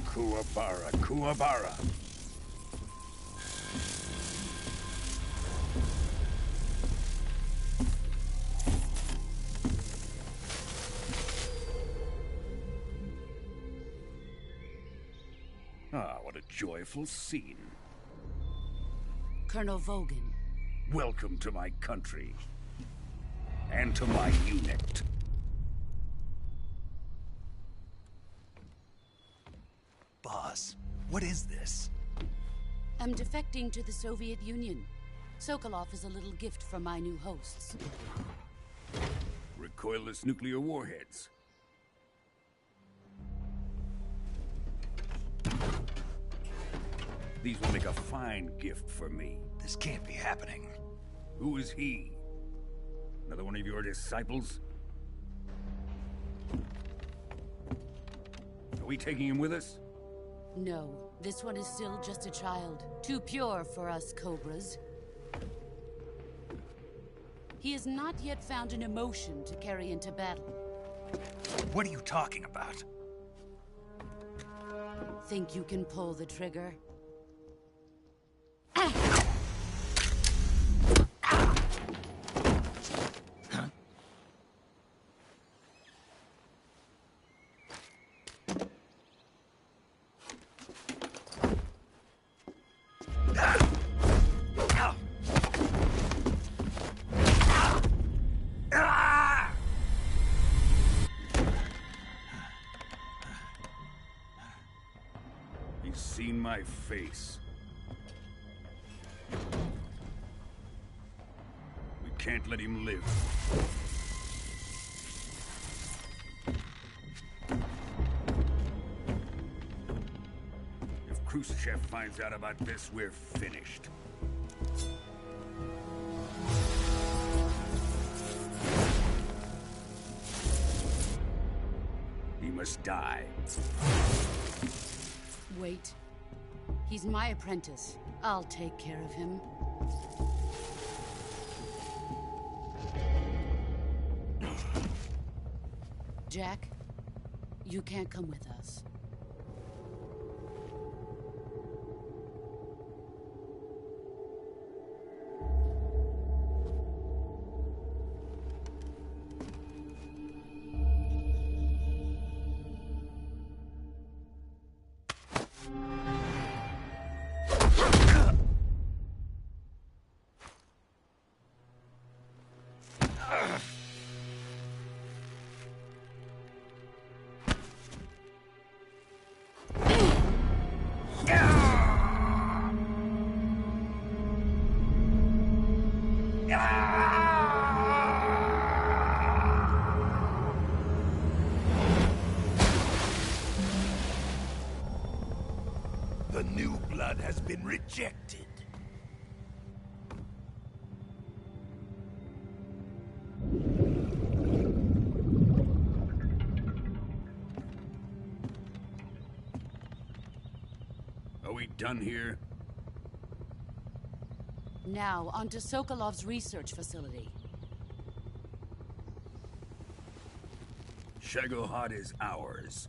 Kuwabara, Kuwabara. Ah, what a joyful scene. Colonel Vogan. Welcome to my country. And to my unit. Boss, what is this? I'm defecting to the Soviet Union. Sokolov is a little gift from my new hosts. Recoilless nuclear warheads. These will make a fine gift for me. This can't be happening. Who is he? Another one of your disciples? Are we taking him with us? No, this one is still just a child. Too pure for us Cobras. He has not yet found an emotion to carry into battle. What are you talking about? Think you can pull the trigger? He's seen my face. We can't let him live. If Khrushchev finds out about this, we're finished. He must die. Wait. He's my apprentice. I'll take care of him. Jack, you can't come with us. The new blood has been rejected. Are we done here? Now, on to Sokolov's research facility. Shagohod is ours.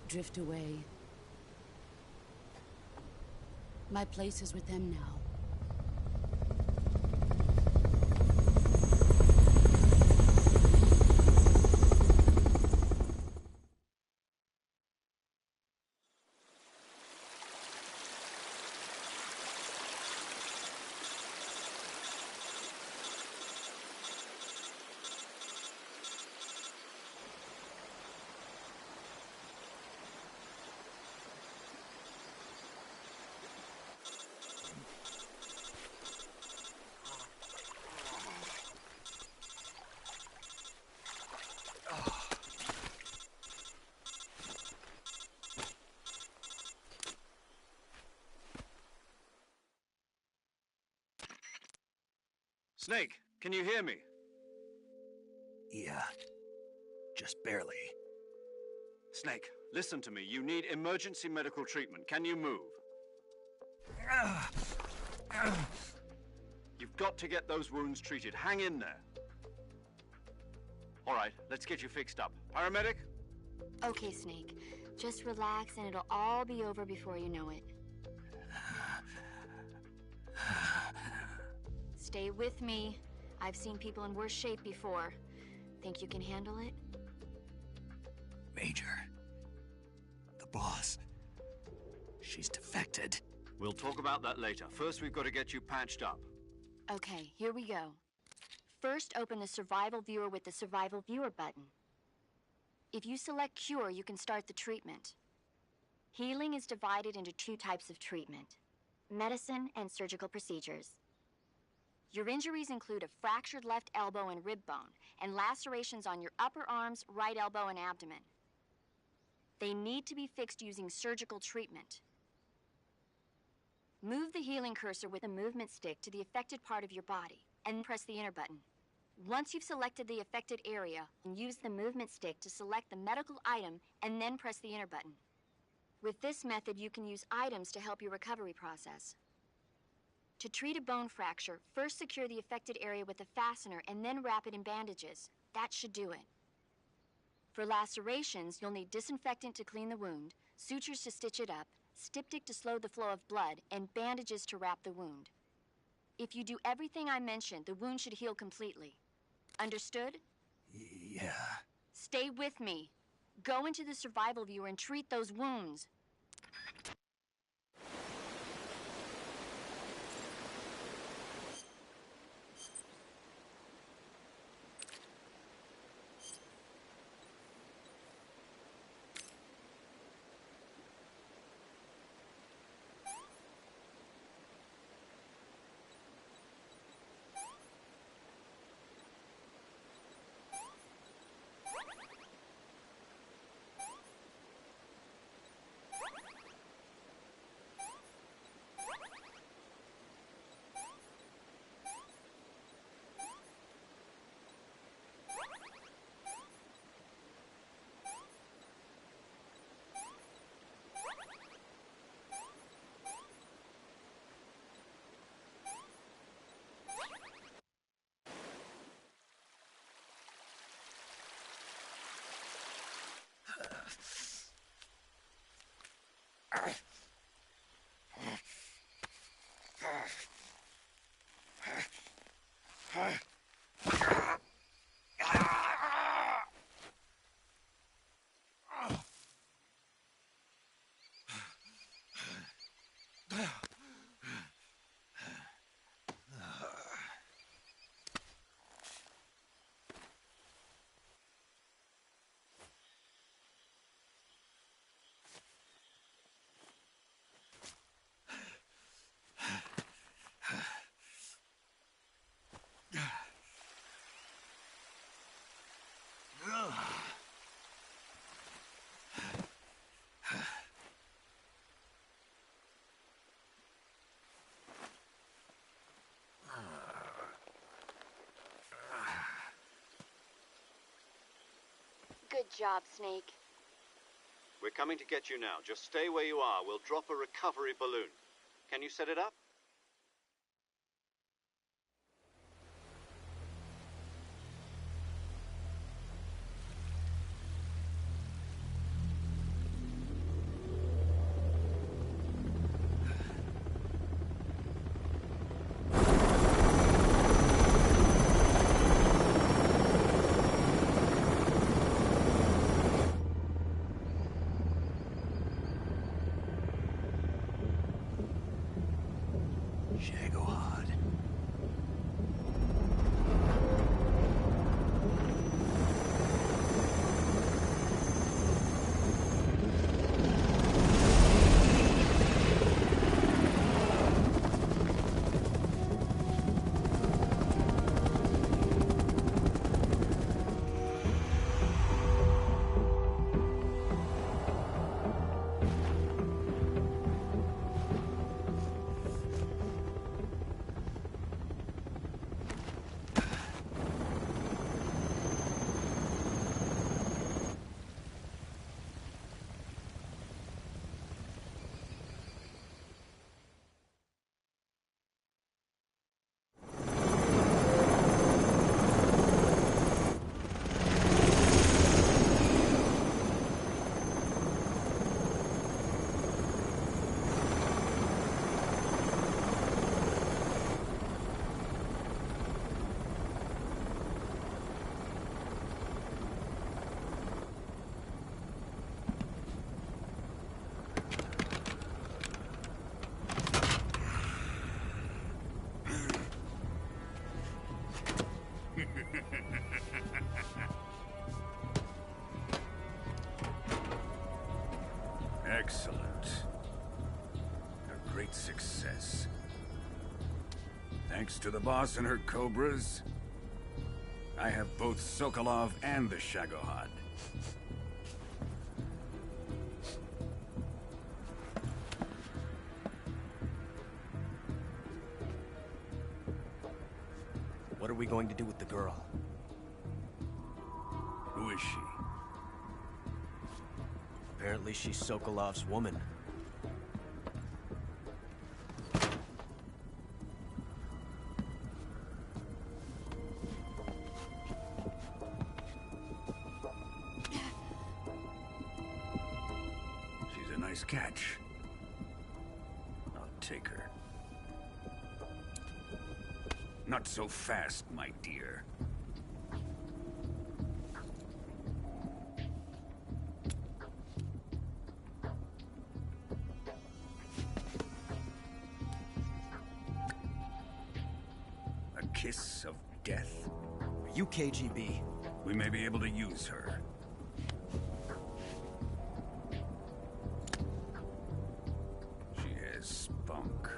Drift away. My place is with them now. Snake, can you hear me? Yeah. Just barely. Snake, listen to me. You need emergency medical treatment. Can you move? You've got to get those wounds treated. Hang in there. All right, let's get you fixed up. Paramedic? Okay, Snake. Just relax and it'll all be over before you know it. Stay with me. I've seen people in worse shape before. Think you can handle it? Major. The boss. She's defected. We'll talk about that later. First, we've got to get you patched up. Okay, here we go. First, open the Survival Viewer with the Survival Viewer button. If you select Cure, you can start the treatment. Healing is divided into two types of treatment: medicine and surgical procedures. Your injuries include a fractured left elbow and rib bone, and lacerations on your upper arms, right elbow, and abdomen. They need to be fixed using surgical treatment. Move the healing cursor with the movement stick to the affected part of your body, and press the enter button. Once you've selected the affected area, use the movement stick to select the medical item, and then press the enter button. With this method, you can use items to help your recovery process. To treat a bone fracture, first secure the affected area with a fastener and then wrap it in bandages. That should do it. For lacerations, you'll need disinfectant to clean the wound, sutures to stitch it up, styptic to slow the flow of blood, and bandages to wrap the wound. If you do everything I mentioned, the wound should heal completely. Understood? Yeah. Stay with me. Go into the Survival Viewer and treat those wounds. job, Snake. We're coming to get you now. Just stay where you are. We'll drop a recovery balloon. Can you set it up? Excellent. A great success. Thanks to the boss and her cobras, I have both Sokolov and the Shagohod. What are we going to do with the girl? Who is she? Apparently she's Sokolov's woman. She's a nice catch. I'll take her. Not so fast, my dear. A kiss of death? Are you KGB? We may be able to use her. She has spunk.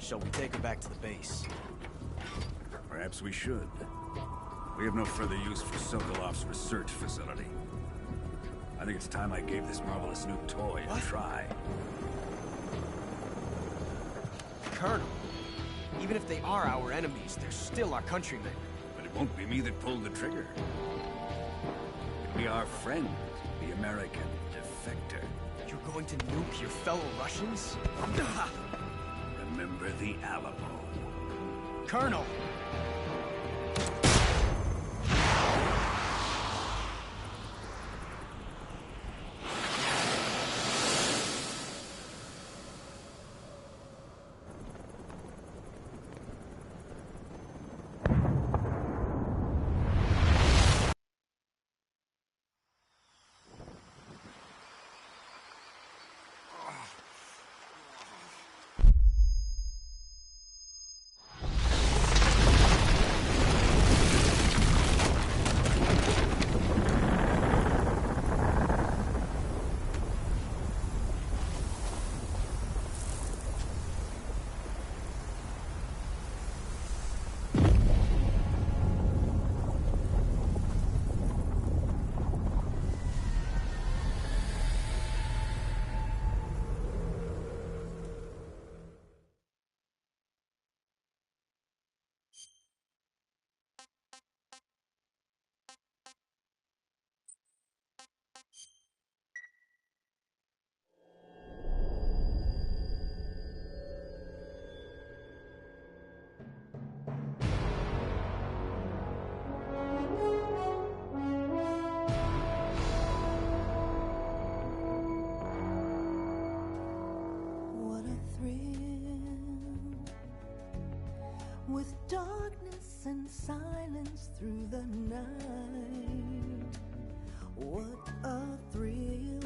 Shall we take her back to the base? Perhaps we should. We have no further use for Sokolov's research facility. I think it's time I gave this marvelous new toy a try. Colonel, even if they are our enemies, they're still our countrymen. But it won't be me that pulled the trigger. It'll be our friend, the American defector. You're going to nuke your fellow Russians? Remember the Alamo. Colonel! darkness and silence through the night. What a thrill.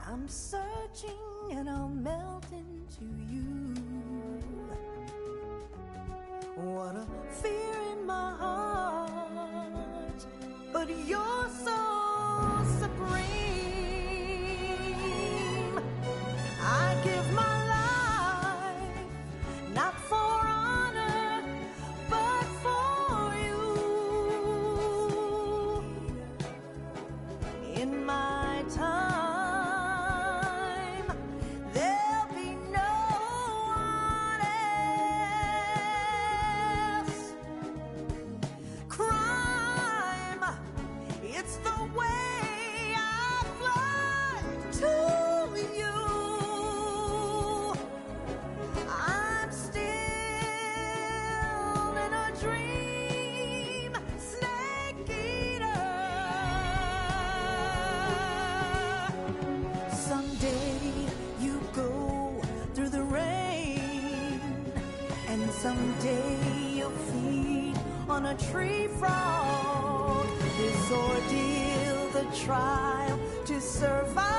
I'm searching and I'll melt into you. What a fear in my heart, but you're so supreme. I give my life, not for honor, but for you. In my time, there'll be no one else. Crime, it's the way I fly to you. I'm still in a dream, snake eater. Someday you go through the rain, and someday you'll feed on a tree frog. This ordeal, the trial to survive,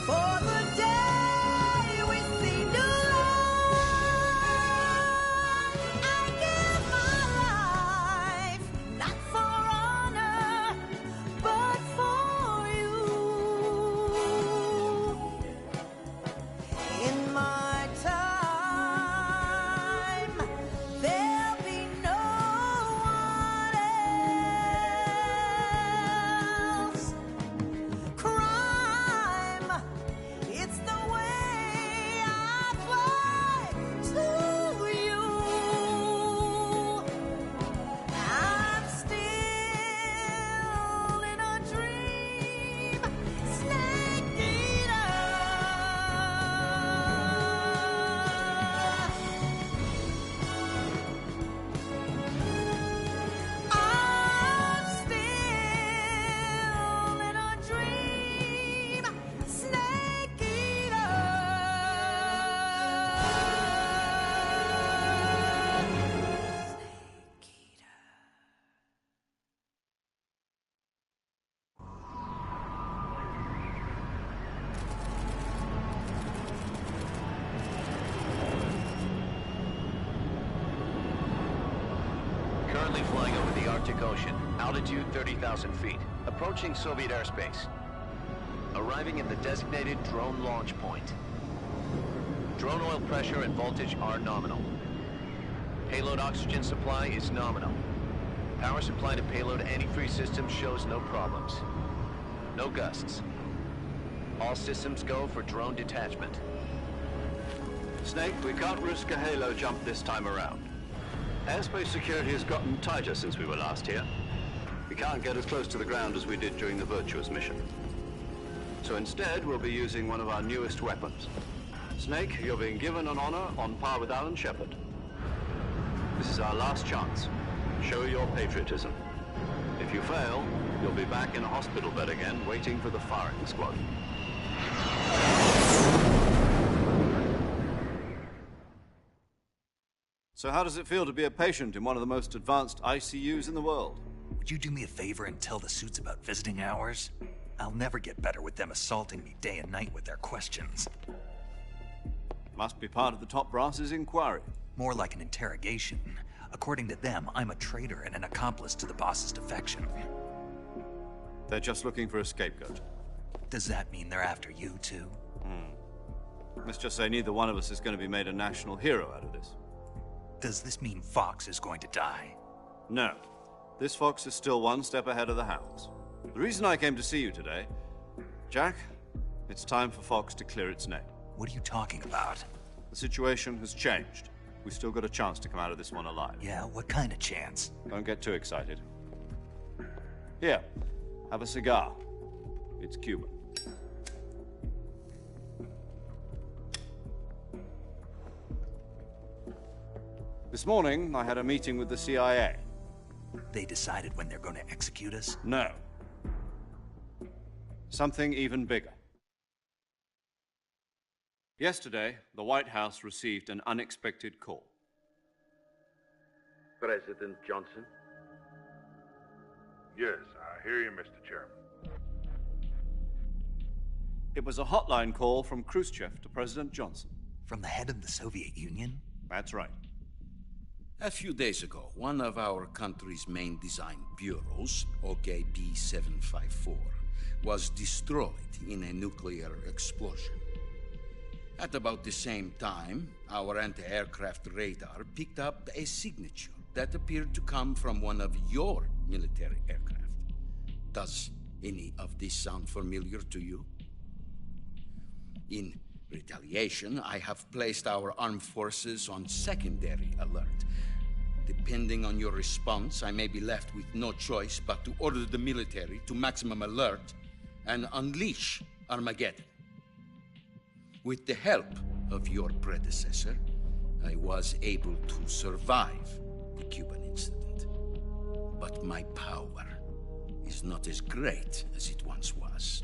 for the day we see new light. I give my life, not for honor, but for you. In my time, there'll be no one else. Crime, it's the way I fly to you. I'm still in a dream, snake eater. I'm still in a dream, snake eater. Currently flying over the Arctic Ocean, altitude 30,000 feet, approaching Soviet airspace. Arriving at the designated drone launch point. Drone oil pressure and voltage are nominal. Payload oxygen supply is nominal. Power supply to payload antifreeze system shows no problems. No gusts. All systems go for drone detachment. Snake, we can't risk a halo jump this time around. Airspace security has gotten tighter since we were last here. We can't get as close to the ground as we did during the Virtuous mission. So instead, we'll be using one of our newest weapons. Snake, you're being given an honor on par with Alan Shepard. This is our last chance. Show your patriotism. If you fail, you'll be back in a hospital bed again, waiting for the firing squad. So how does it feel to be a patient in one of the most advanced ICUs in the world? Would you do me a favor and tell the suits about visiting hours? I'll never get better with them assaulting me day and night with their questions. Must be part of the top brass's inquiry. More like an interrogation. According to them, I'm a traitor and an accomplice to the boss's defection. They're just looking for a scapegoat. Does that mean they're after you, too? Let's just say neither one of us is going to be made a national hero out of this. Does this mean Fox is going to die? No. This fox is still one step ahead of the hounds. The reason I came to see you today, Jack, it's time for Fox to clear its name. What are you talking about? The situation has changed. We've still got a chance to come out of this one alive. Yeah, what kind of chance? Don't get too excited. Here, have a cigar. It's Cuban. This morning, I had a meeting with the CIA. They decided when they're going to execute us? No. Something even bigger. Yesterday, the White House received an unexpected call. President Johnson? Yes, I hear you, Mr. Chairman. It was a hotline call from Khrushchev to President Johnson. From the head of the Soviet Union? That's right. A few days ago, one of our country's main design bureaus, OKB 754, was destroyed in a nuclear explosion. At about the same time, our anti-aircraft radar picked up a signature that appeared to come from one of your military aircraft. Does any of this sound familiar to you? In retaliation, I have placed our armed forces on secondary alert. Depending on your response, I may be left with no choice but to order the military to maximum alert and unleash Armageddon. With the help of your predecessor, I was able to survive the Cuban incident. But my power is not as great as it once was.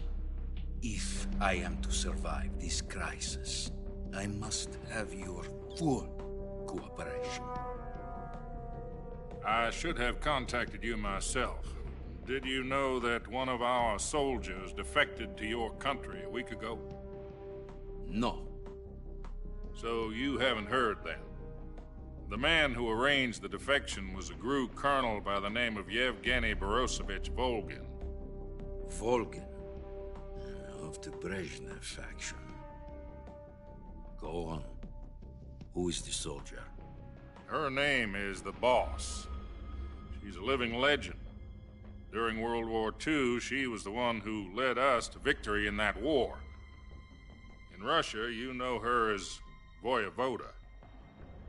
If I am to survive this crisis, I must have your full cooperation. I should have contacted you myself. Did you know that one of our soldiers defected to your country a week ago? No. So you haven't heard then. The man who arranged the defection was a GRU colonel by the name of Yevgeny Borisovich Volgin. Volgin? Of the Brezhnev faction. Go on. Who is the soldier? Her name is the Boss. She's a living legend. During World War II, she was the one who led us to victory in that war. In Russia, you know her as Voyevoda.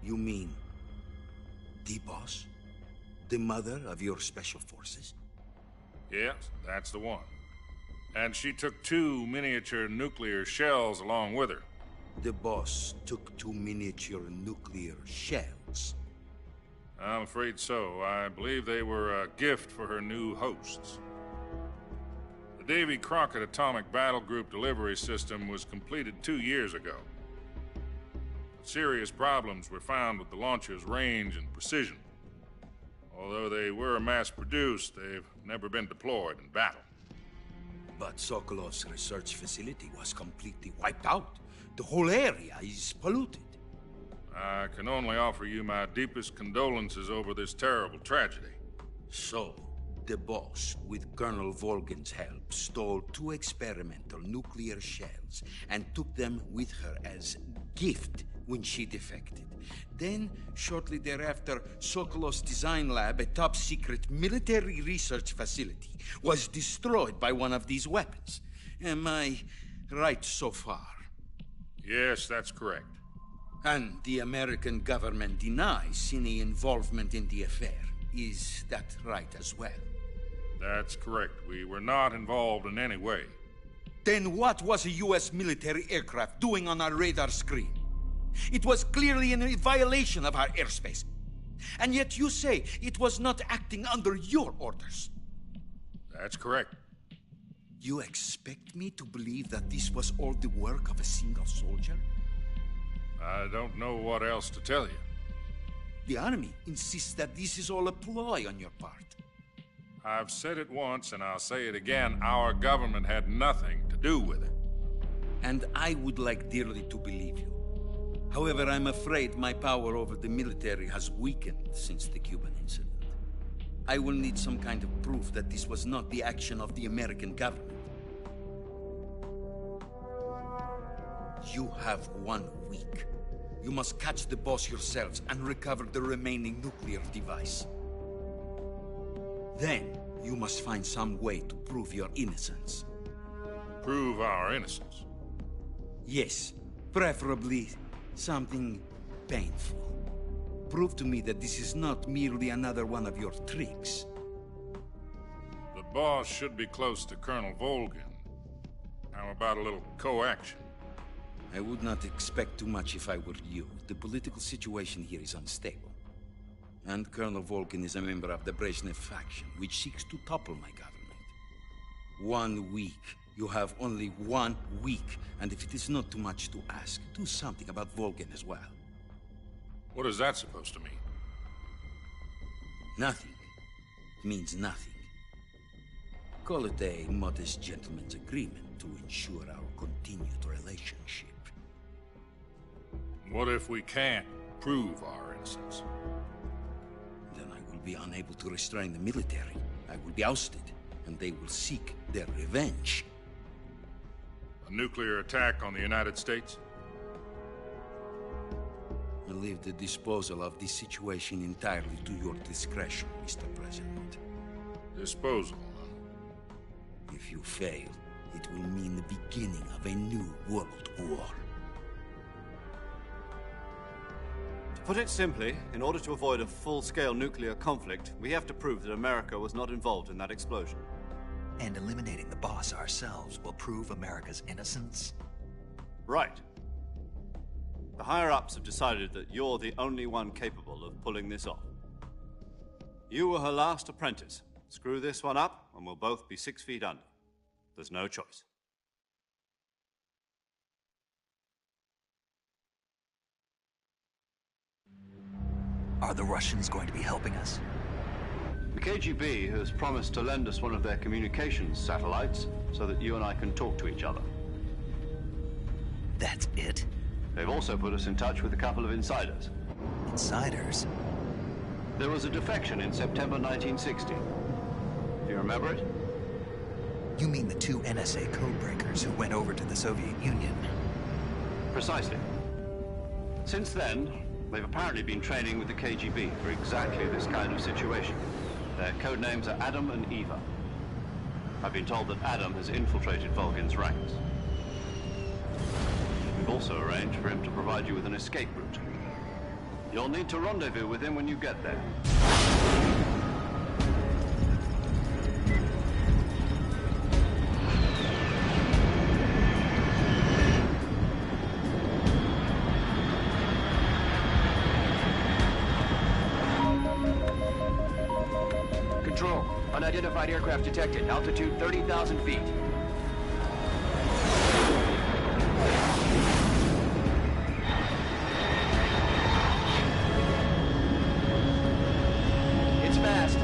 You mean the Boss? The mother of your special forces? Yes, that's the one. And she took 2 miniature nuclear shells along with her. The Boss took 2 miniature nuclear shells? I'm afraid so. I believe they were a gift for her new hosts. The Davy Crockett Atomic Battle Group delivery system was completed 2 years ago. But serious problems were found with the launcher's range and precision. Although they were mass-produced, they've never been deployed in battle. But Sokolov's research facility was completely wiped out. The whole area is polluted. I can only offer you my deepest condolences over this terrible tragedy. So, the Boss, with Colonel Volgin's help, stole 2 experimental nuclear shells and took them with her as gift when she defected. Then, shortly thereafter, Sokolov's design lab, a top-secret military research facility, was destroyed by one of these weapons. Am I right so far? Yes, that's correct. And the American government denies any involvement in the affair. Is that right as well? That's correct. We were not involved in any way. Then what was a U.S. military aircraft doing on our radar screen? It was clearly in violation of our airspace. And yet you say it was not acting under your orders. That's correct. You expect me to believe that this was all the work of a single soldier? I don't know what else to tell you. The army insists that this is all a ploy on your part. I've said it once, and I'll say it again. Our government had nothing to do with it. And I would like dearly to believe you. However, I'm afraid my power over the military has weakened since the Cuban incident. I will need some kind of proof that this was not the action of the American government. You have 1 week. You must catch the Boss yourselves and recover the remaining nuclear device. Then, you must find some way to prove your innocence. Prove our innocence? Yes, preferably something painful. Prove to me that this is not merely another one of your tricks. The Boss should be close to Colonel Volgin. How about a little co-action? I would not expect too much if I were you. The political situation here is unstable. And Colonel Volgin is a member of the Brezhnev faction, which seeks to topple my government. 1 week You have only 1 week, and if it is not too much to ask, do something about Volgin as well. What is that supposed to mean? Nothing. It means nothing. Call it a modest gentleman's agreement to ensure our continued relationship. What if we can't prove our innocence? Then I will be unable to restrain the military. I will be ousted, and they will seek their revenge. A nuclear attack on the United States? I leave the disposal of this situation entirely to your discretion, Mr. President. Disposal? If you fail, it will mean the beginning of a new world war. To put it simply, in order to avoid a full-scale nuclear conflict, we have to prove that America was not involved in that explosion. And eliminating the boss ourselves will prove America's innocence? Right. The higher-ups have decided that you're the only one capable of pulling this off. You were her last apprentice. Screw this one up, and we'll both be 6 feet under. There's no choice. Are the Russians going to be helping us? The KGB has promised to lend us one of their communications satellites so that you and I can talk to each other. That's it? They've also put us in touch with a couple of insiders. Insiders? There was a defection in September 1960. Do you remember it? You mean the 2 NSA codebreakers who went over to the Soviet Union? Precisely. Since then, they've apparently been training with the KGB for exactly this kind of situation. Their code names are Adam and Eva. I've been told that Adam has infiltrated Volgin's ranks. We've also arranged for him to provide you with an escape route. You'll need to rendezvous with him when you get there. Control. Unidentified aircraft detected. Altitude 30,000 feet. It's fast.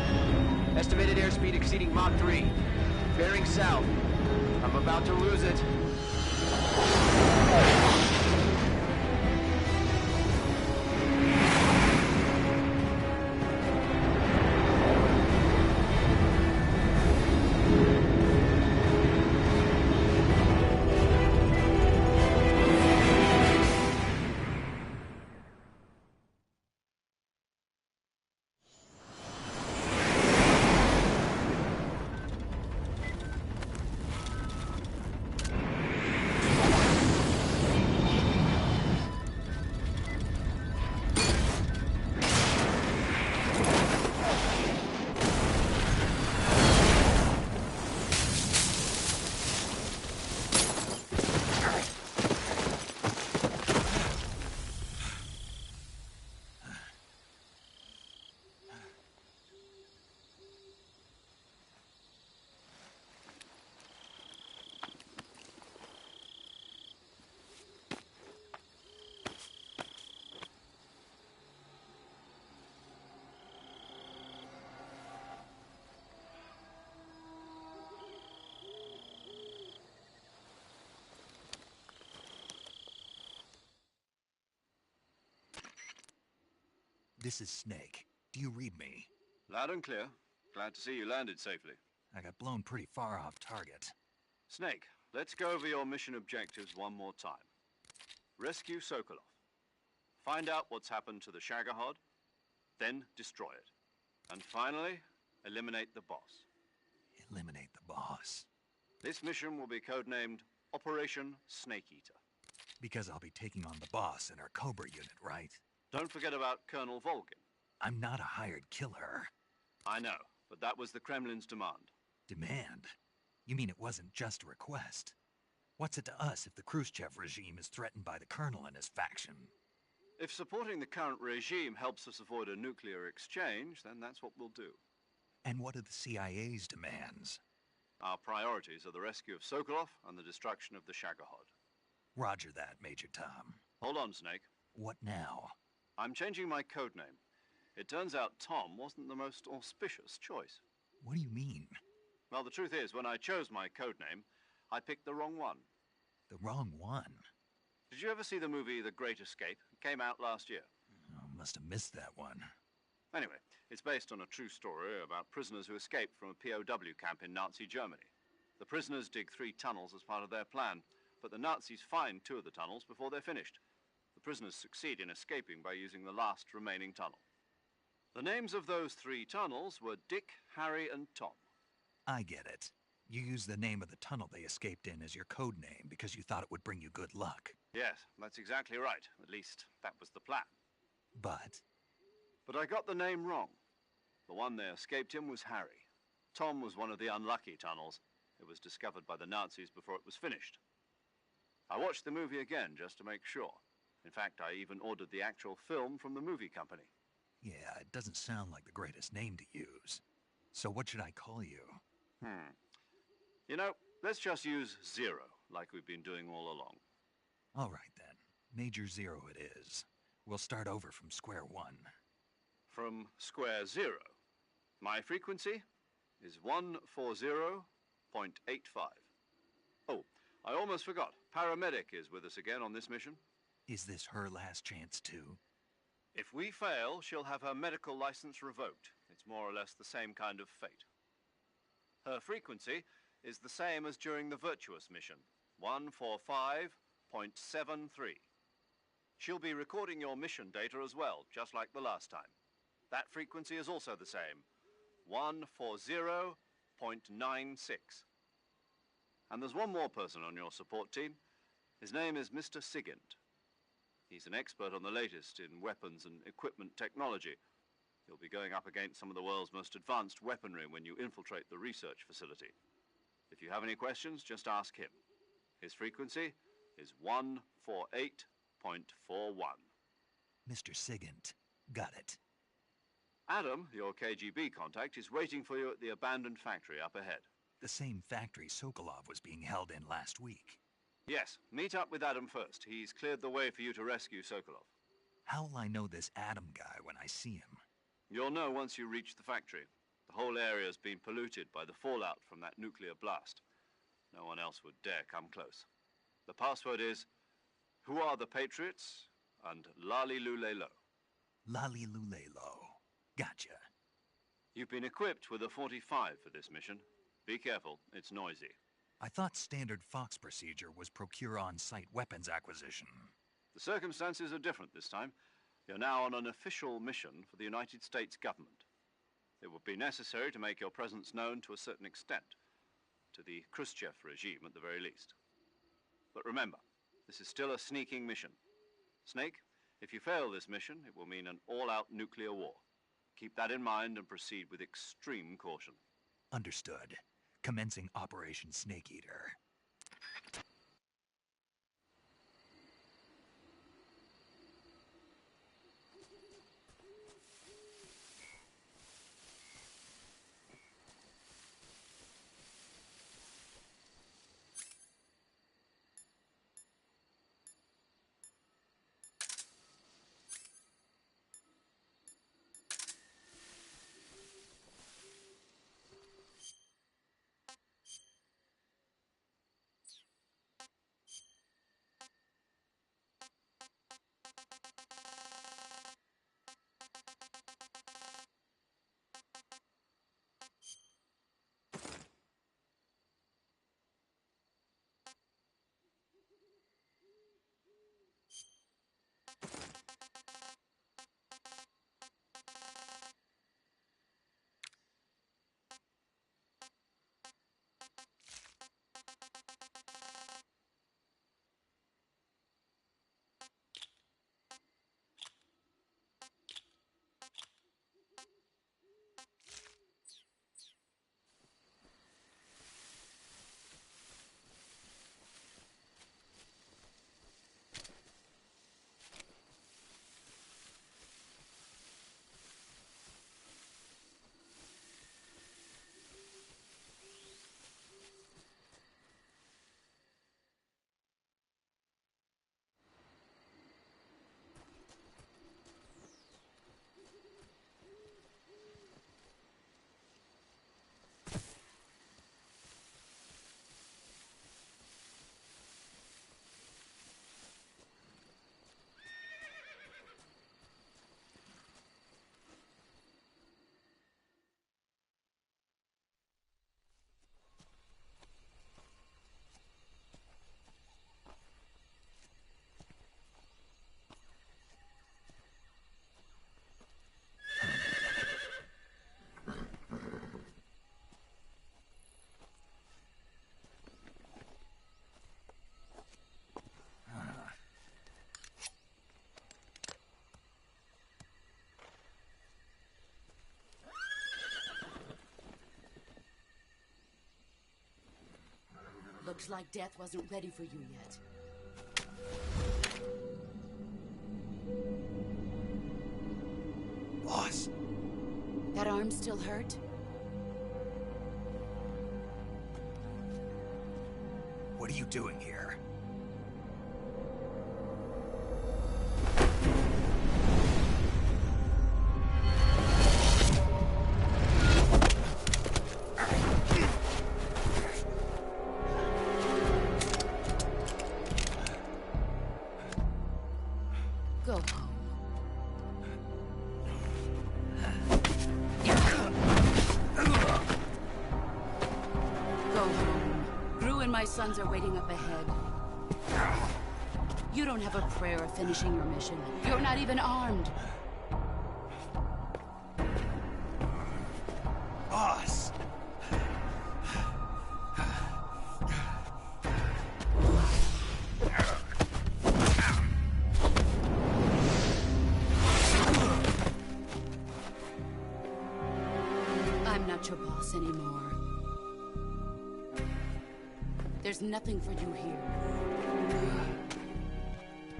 Estimated airspeed exceeding Mach 3. Bearing south. I'm about to lose it. This is Snake. Do you read me? Loud and clear. Glad to see you landed safely. I got blown pretty far off target. Snake, let's go over your mission objectives one more time. Rescue Sokolov. Find out what's happened to the Shagohod, then destroy it. And finally, eliminate the boss. Eliminate the boss. This mission will be codenamed Operation Snake Eater. Because I'll be taking on the boss in our Cobra unit, right? Don't forget about Colonel Volgin. I'm not a hired killer. I know, but that was the Kremlin's demand. Demand? You mean it wasn't just a request? What's it to us if the Khrushchev regime is threatened by the Colonel and his faction? If supporting the current regime helps us avoid a nuclear exchange, then that's what we'll do. And what are the CIA's demands? Our priorities are the rescue of Sokolov and the destruction of the Shagohod. Roger that, Major Tom. Hold on, Snake. What now? I'm changing my code name. It turns out Tom wasn't the most auspicious choice. What do you mean? Well, the truth is, when I chose my code name, I picked the wrong one. The wrong one? Did you ever see the movie The Great Escape? It came out last year. Oh, must have missed that one. Anyway, it's based on a true story about prisoners who escaped from a POW camp in Nazi Germany. The prisoners dig 3 tunnels as part of their plan, but the Nazis find 2 of the tunnels before they're finished. The prisoners succeed in escaping by using the last remaining tunnel. The names of those 3 tunnels were Dick, Harry, and Tom. I get it. You used the name of the tunnel they escaped in as your code name because you thought it would bring you good luck. Yes, that's exactly right. At least, that was the plan. But I got the name wrong. The one they escaped in was Harry. Tom was one of the unlucky tunnels. It was discovered by the Nazis before it was finished. I watched the movie again just to make sure. In fact, I even ordered the actual film from the movie company. yeah, it doesn't sound like the greatest name to use. So what should I call you? You know, let's just use Zero, like we've been doing all along. All right, then. Major Zero it is. We'll start over from square one. From square 0. My frequency is 140.85. Oh, I almost forgot. Paramedic is with us again on this mission. Is this her last chance, too? If we fail, she'll have her medical license revoked. It's more or less the same kind of fate. Her frequency is the same as during the Virtuous mission, 145.73. She'll be recording your mission data as well, just like the last time. That frequency is also the same, 140.96. And there's one more person on your support team. His name is Mr. Sigint. He's an expert on the latest in weapons and equipment technology. You'll be going up against some of the world's most advanced weaponry when you infiltrate the research facility. If you have any questions, just ask him. His frequency is 148.41. Mr. Sigint. Got it. Adam, your KGB contact, is waiting for you at the abandoned factory up ahead. The same factory Sokolov was being held in last week. Yes, meet up with Adam first. He's cleared the way for you to rescue Sokolov. How will I know this Adam guy when I see him? You'll know once you reach the factory. The whole area's been polluted by the fallout from that nuclear blast. No one else would dare come close. The password is, "Who are the Patriots?" and Lali Lulelo. Lali Lulelo. Gotcha. You've been equipped with a 45 for this mission. Be careful, it's noisy. I thought standard Fox procedure was procure on-site weapons acquisition. The circumstances are different this time. You're now on an official mission for the United States government. It would be necessary to make your presence known to a certain extent, to the Khrushchev regime at the very least. But remember, this is still a sneaking mission. Snake, if you fail this mission, it will mean an all-out nuclear war. Keep that in mind and proceed with extreme caution. Understood. Commencing Operation Snake Eater. Looks like death wasn't ready for you yet. Boss. That arm still hurt? What are you doing here? Go home. Go home. Gru and my sons are waiting up ahead. You don't have a prayer of finishing your mission. You're not even armed. Boss! I'm not your boss anymore. There's nothing for you here.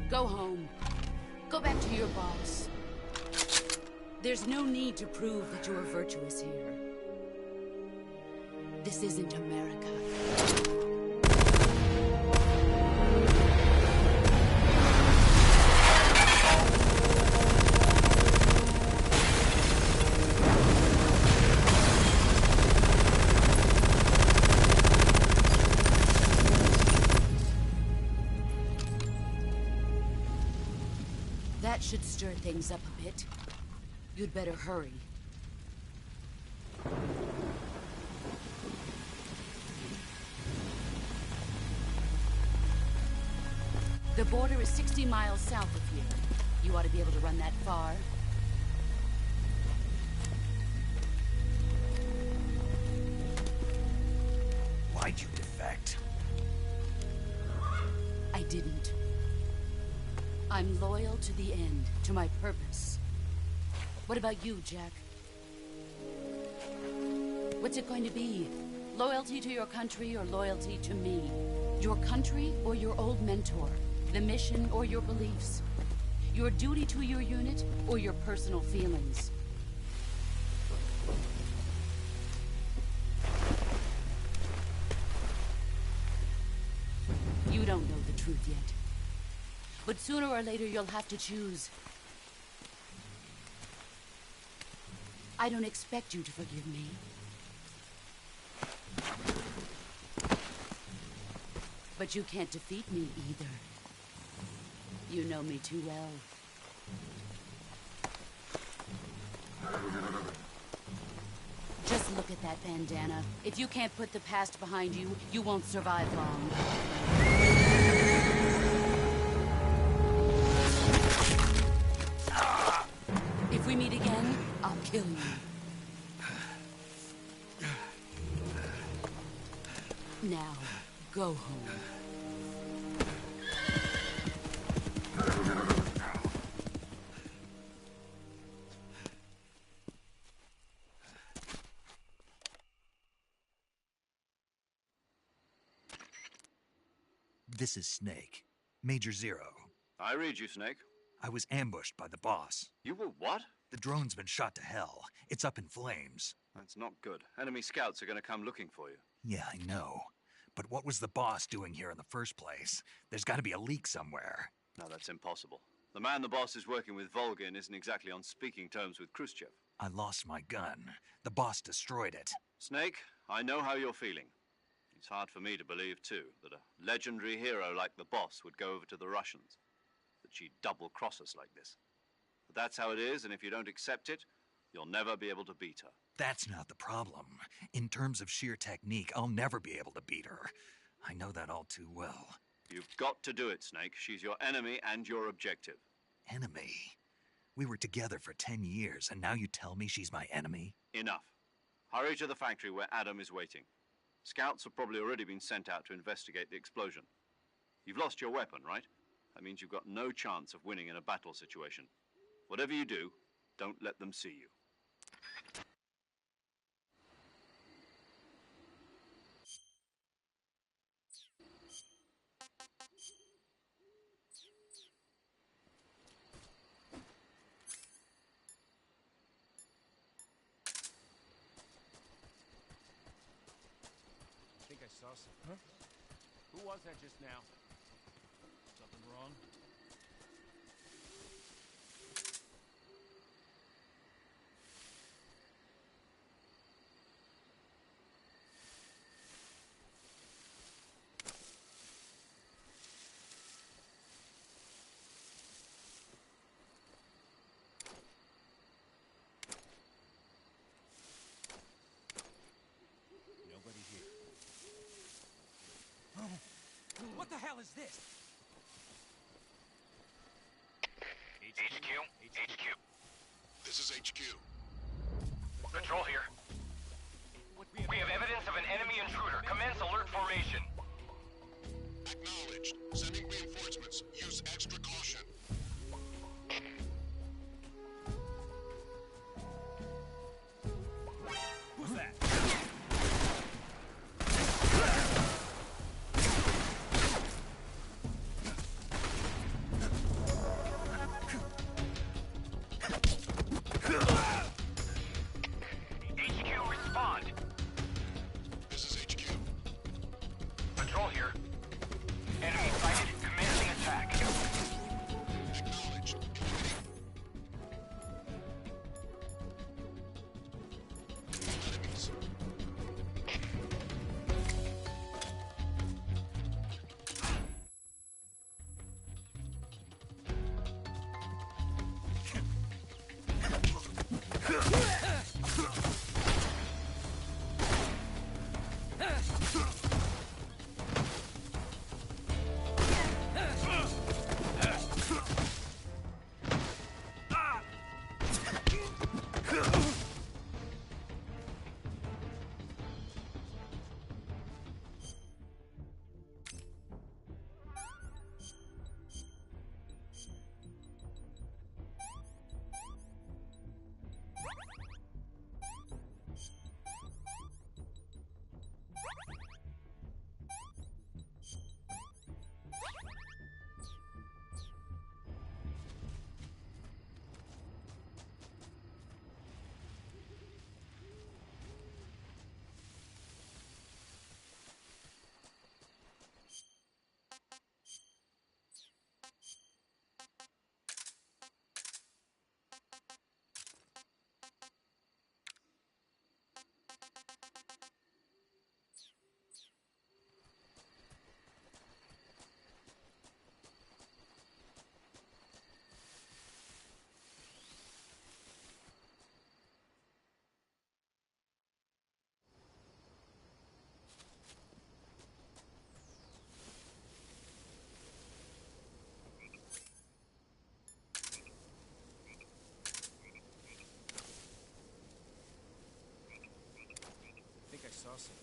Go home. Go back to your boss. There's no need to prove that you are virtuous here. This isn't America. That should stir things up a bit. You'd better hurry. The border is 60 miles south of here. You ought to be able to run that far. Why'd you defect? I didn't. I'm loyal to the end, to my purpose. What about you, Jack? What's it going to be? Loyalty to your country or loyalty to me? Your country or your old mentor? The mission or your beliefs? Your duty to your unit or your personal feelings? You don't know the truth yet. But sooner or later, you'll have to choose. I don't expect you to forgive me. But you can't defeat me either. You know me too well. Just look at that bandana. If you can't put the past behind you, you won't survive long. If we meet again, I'll kill you. Now, go home. This is Snake. Major Zero. I read you, Snake. I was ambushed by the boss. You were what? The drone's been shot to hell. It's up in flames. That's not good. Enemy scouts are going to come looking for you. Yeah, I know. But what was the boss doing here in the first place? There's got to be a leak somewhere. No, that's impossible. The man the boss is working with, Volgin, isn't exactly on speaking terms with Khrushchev. I lost my gun. The boss destroyed it. Snake, I know how you're feeling. It's hard for me to believe, too, that a legendary hero like the boss would go over to the Russians. That she'd double-cross us like this. But that's how it is, and if you don't accept it, you'll never be able to beat her. That's not the problem. In terms of sheer technique, I'll never be able to beat her. I know that all too well. You've got to do it, Snake. She's your enemy and your objective. Enemy? We were together for 10 years, and now you tell me she's my enemy? Enough. Hurry to the factory where Adam is waiting. Scouts have probably already been sent out to investigate the explosion. You've lost your weapon, right? That means you've got no chance of winning in a battle situation. Whatever you do, don't let them see you. saw some. Huh? Who was that just now? Something wrong? Nobody here. What the hell is this? HQ. This is HQ. Control here. We have evidence of an enemy intruder. Commence alert formation. Acknowledged. Sending reinforcements. Use extra caution. Who's that? HQ, respond. This is HQ. Control here. Enemy sighted. Commencing attack. Acknowledged. Enemies. I think I saw some.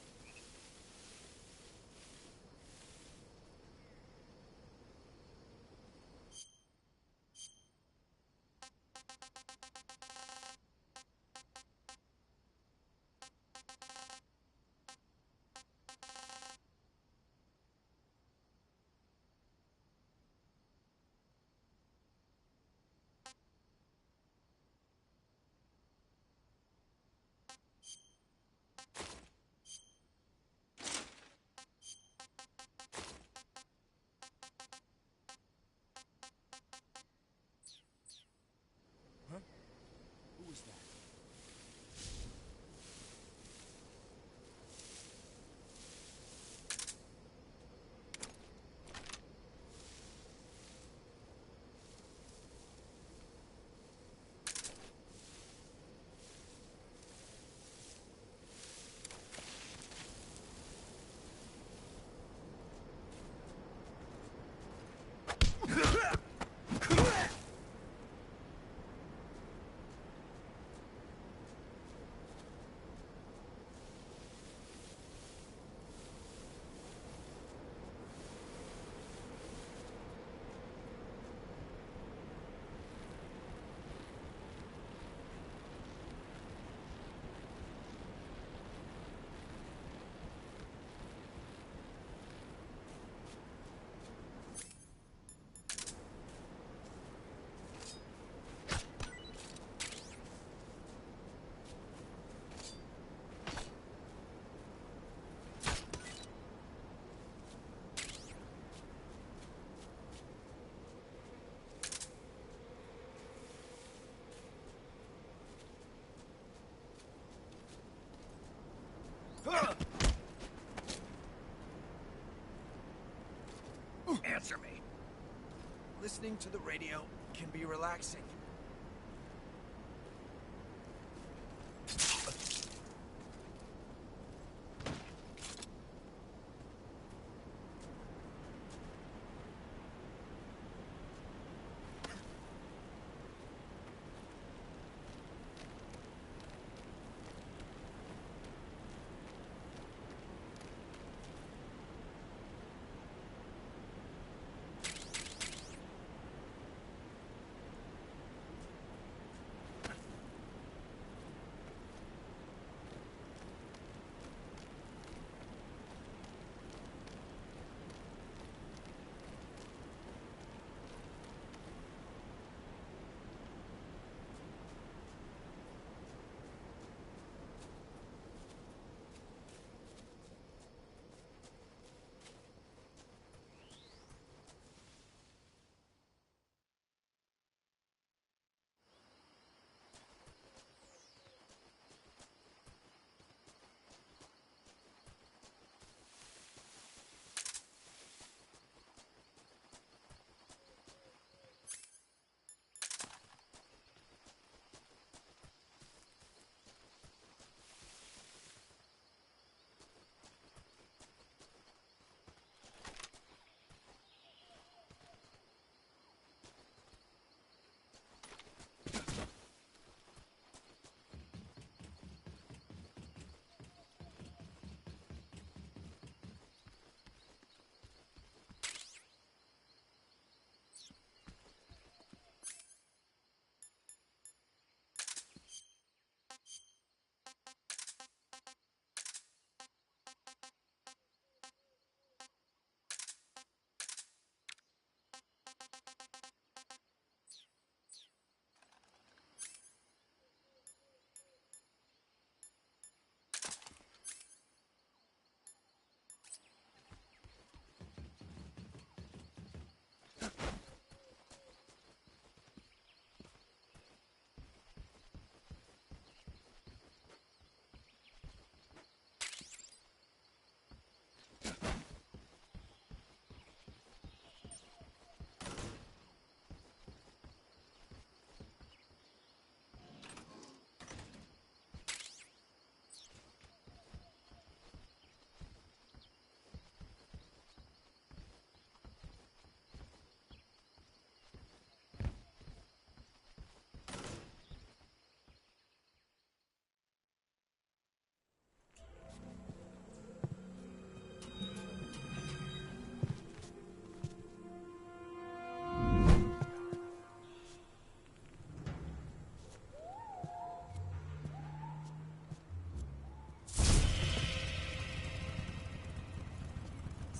listening to the radio can be relaxing.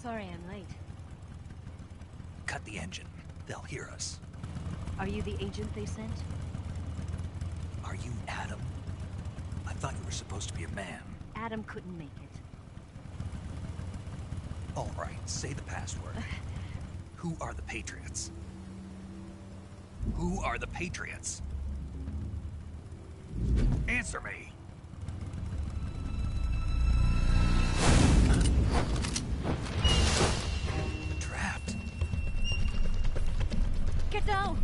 Sorry I'm late. Cut the engine. They'll hear us. Are you the agent they sent? Are you Adam? I thought you were supposed to be a man. Adam couldn't make it. All right, say the password. Who are the Patriots? Who are the Patriots? Answer me. Trapped. Get down!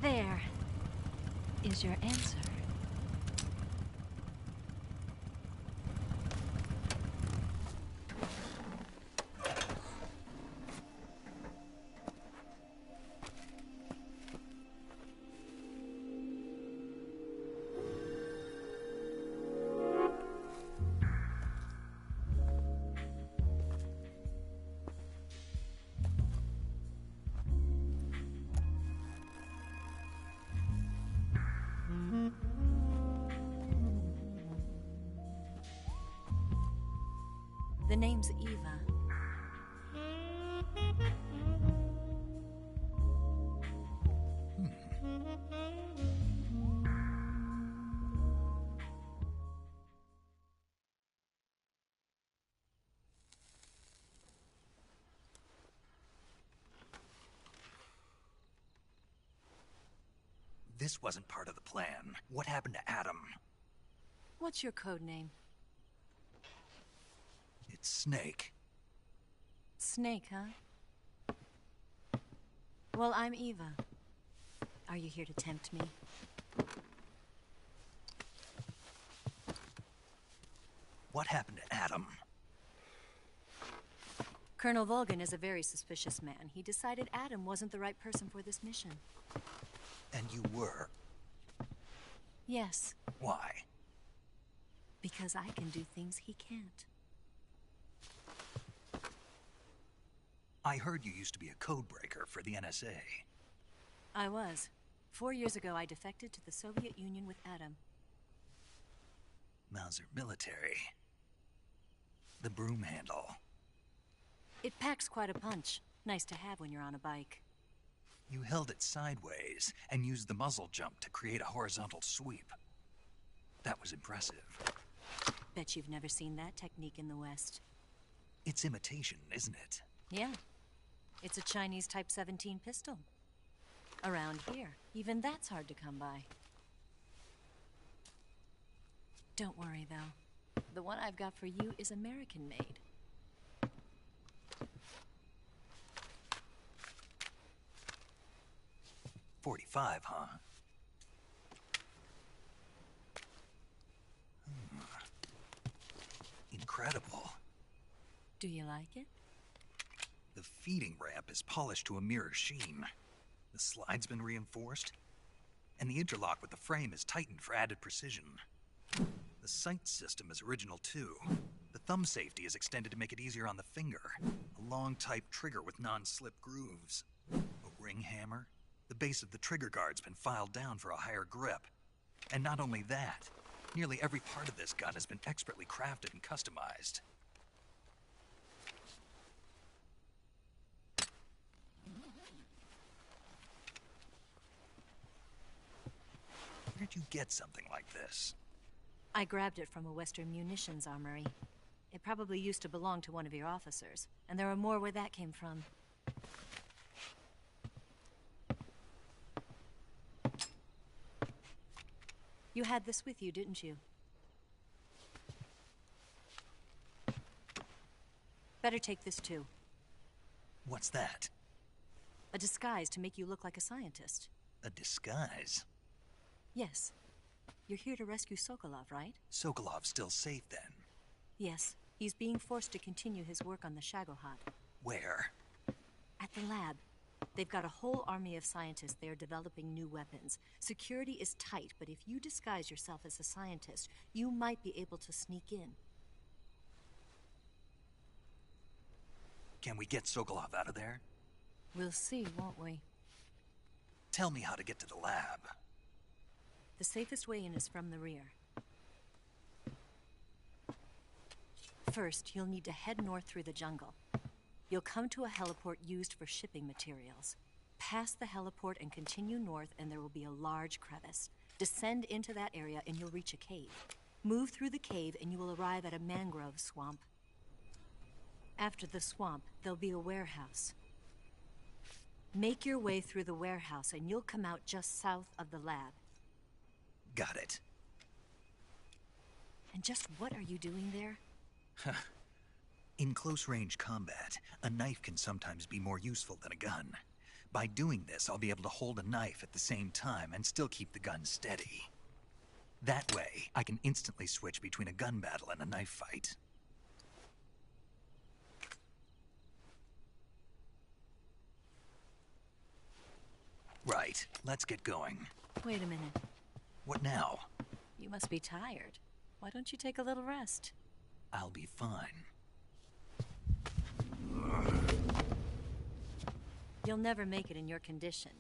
There is your answer. The name's Eva. this wasn't part of the plan. What happened to Adam? What's your code name? It's Snake. Snake, huh? Well, I'm Eva. Are you here to tempt me? What happened to Adam? Colonel Volgan is a very suspicious man. He decided Adam wasn't the right person for this mission. And you were? Yes. Why? Because I can do things he can't. I heard you used to be a codebreaker for the NSA. I was. 4 years ago, I defected to the Soviet Union with Adam. Mauser military. The broom handle. It packs quite a punch. Nice to have when you're on a bike. You held it sideways and used the muzzle jump to create a horizontal sweep. That was impressive. Bet you've never seen that technique in the West. It's imitation, isn't it? Yeah. It's a Chinese Type 17 pistol. Around here, even that's hard to come by. Don't worry, though. The one I've got for you is American-made. .45, huh? Incredible. Do you like it? The feeding ramp is polished to a mirror sheen. The slide's been reinforced, and the interlock with the frame is tightened for added precision. The sight system is original too. The thumb safety is extended to make it easier on the finger. A long type trigger with non-slip grooves. A ring hammer. The base of the trigger guard's been filed down for a higher grip. And not only that, nearly every part of this gun has been expertly crafted and customized. Where'd you get something like this? I grabbed it from a Western munitions armory. It probably used to belong to one of your officers, and there are more where that came from. You had this with you, didn't you? Better take this too. What's that? A disguise to make you look like a scientist. A disguise? Yes. You're here to rescue Sokolov, right? Sokolov's still safe then? Yes. He's being forced to continue his work on the Shagohod. Where? At the lab. They've got a whole army of scientists there developing new weapons. Security is tight, but if you disguise yourself as a scientist, you might be able to sneak in. Can we get Sokolov out of there? We'll see, won't we? Tell me how to get to the lab. The safest way in is from the rear. First, you'll need to head north through the jungle. You'll come to a heliport used for shipping materials. Pass the heliport and continue north, and there will be a large crevice. Descend into that area and you'll reach a cave. Move through the cave and you will arrive at a mangrove swamp. After the swamp, there'll be a warehouse. Make your way through the warehouse and you'll come out just south of the lab. Got it. And just what are you doing there? In close-range combat, a knife can sometimes be more useful than a gun. By doing this, I'll be able to hold a knife at the same time and still keep the gun steady. That way, I can instantly switch between a gun battle and a knife fight. Right, let's get going. Wait a minute. What now? You must be tired. Why don't you take a little rest? I'll be fine. You'll never make it in your condition.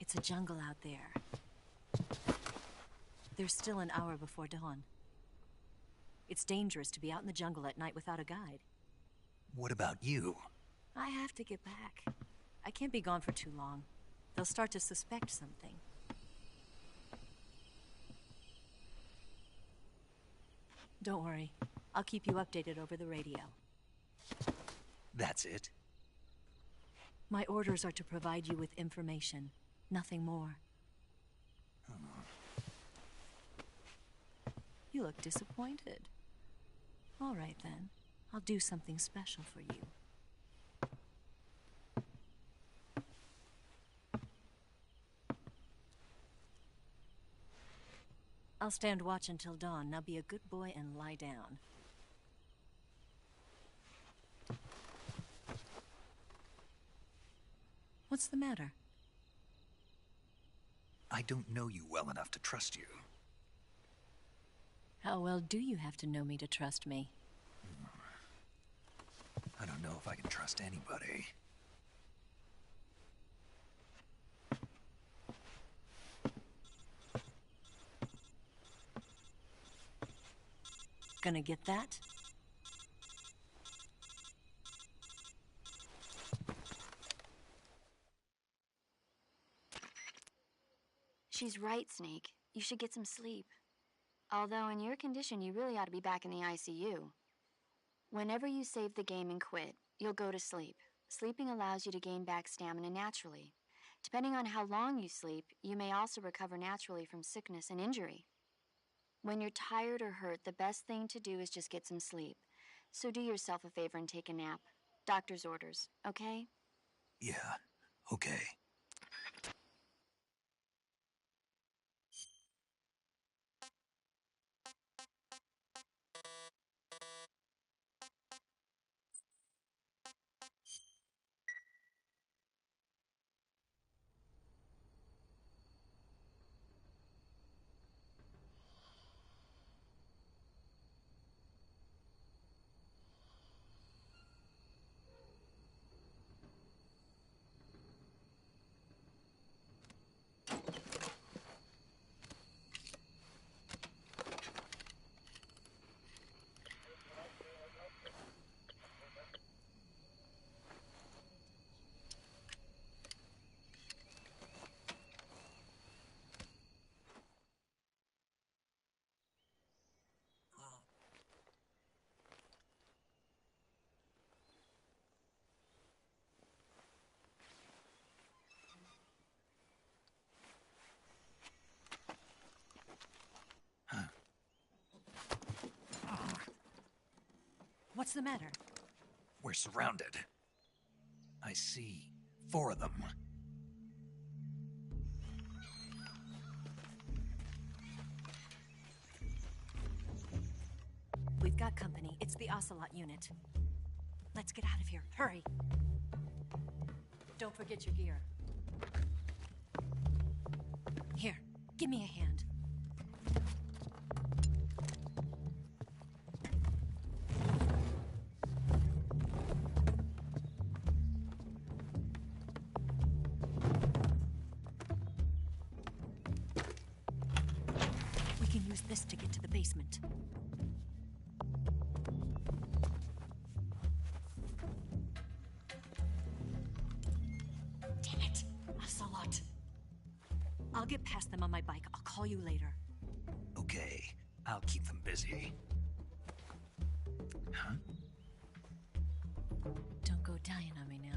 It's a jungle out there. There's still an hour before dawn. It's dangerous to be out in the jungle at night without a guide. What about you? I have to get back. I can't be gone for too long. They'll start to suspect something. Don't worry. I'll keep you updated over the radio. That's it? My orders are to provide you with information, nothing more. You look disappointed. All right, then. I'll do something special for you. I'll stand watch until dawn. Now be a good boy and lie down. What's the matter? I don't know you well enough to trust you. How well do you have to know me to trust me? I don't know if I can trust anybody. Gonna get that? She's right, Snake. You should get some sleep. Although in your condition, you really ought to be back in the ICU. Whenever you save the game and quit, you'll go to sleep. Sleeping allows you to gain back stamina naturally. Depending on how long you sleep, you may also recover naturally from sickness and injury. When you're tired or hurt, the best thing to do is just get some sleep. So do yourself a favor and take a nap. Doctor's orders, okay? Yeah, okay. What's the matter? We're surrounded. I see 4 of them. We've got company. It's the Ocelot unit. Let's get out of here. Hurry! Don't forget your gear. Here, give me a hand. We can use this to get to the basement. Damn it! Ocelot. I'll get past them on my bike. I'll call you later. Okay, I'll keep them busy. Huh? Don't go dying on me now.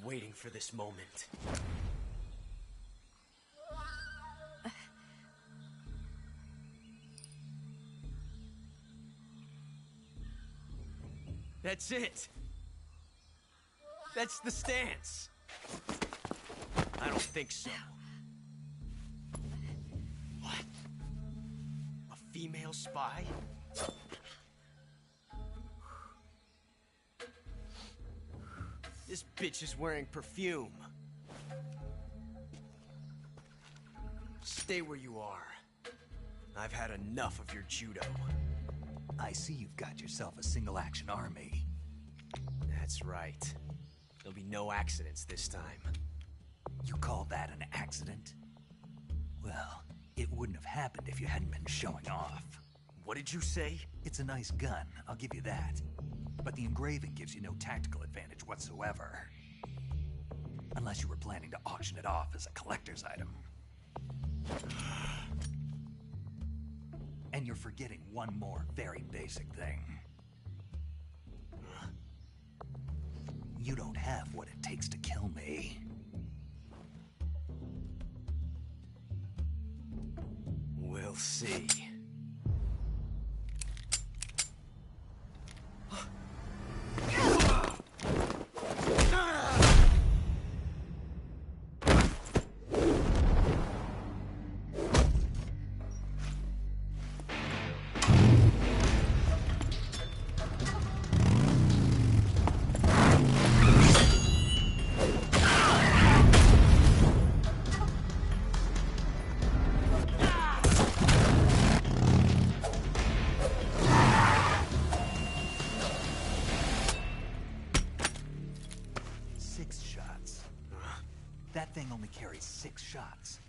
been waiting for this moment. That's it. That's the stance. I don't think so. What? A female spy? This bitch is wearing perfume. Stay where you are. I've had enough of your judo. I see you've got yourself a single-action army. That's right. There'll be no accidents this time. You call that an accident? Well, it wouldn't have happened if you hadn't been showing off. What did you say? It's a nice gun, I'll give you that. But the engraving gives you no tactical advantage whatsoever. Unless you were planning to auction it off as a collector's item. And you're forgetting one more very basic thing. You don't have what it takes to kill me. We'll see. That thing only carries 6 shots.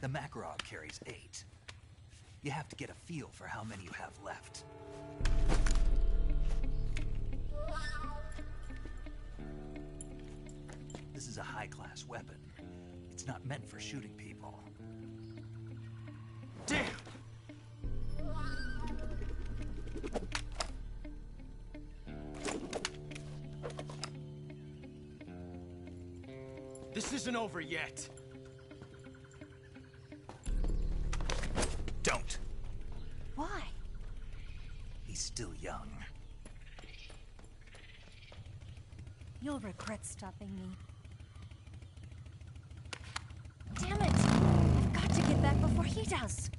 The Makarov carries 8. You have to get a feel for how many you have left. This is a high-class weapon. It's not meant for shooting people. Damn! This isn't over yet. Don't. Why? He's still young. You'll regret stopping me. Damn it! I've got to get back before he does.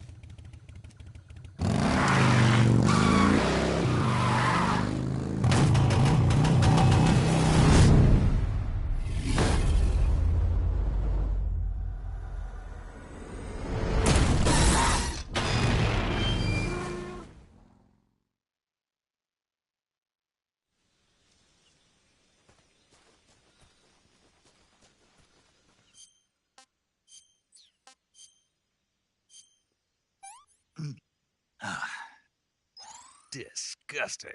Disgusting.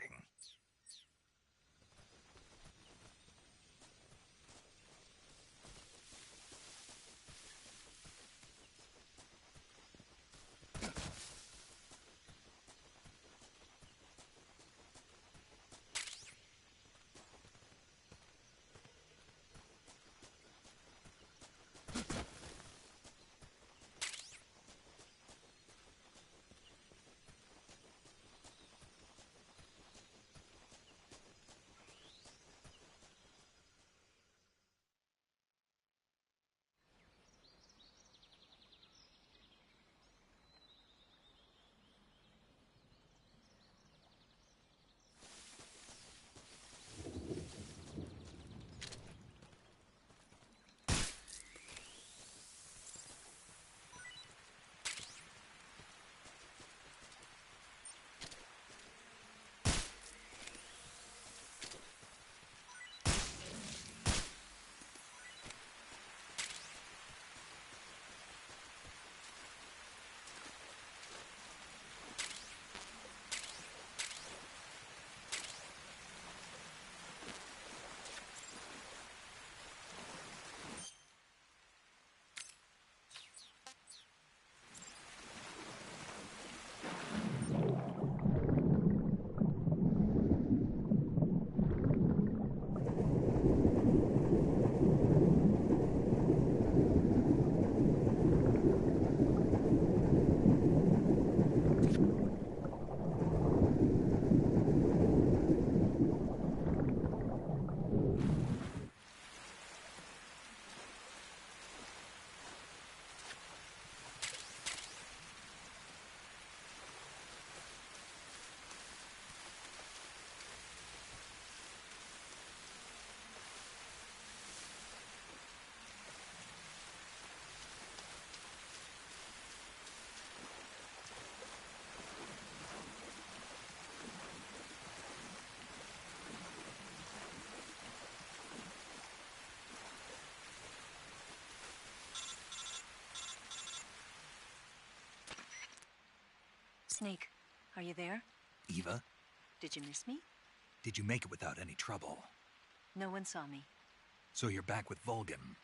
Snake, are you there? Eva, Did you miss me? did you make it without any trouble? No one saw me. So you're back with Vulcan.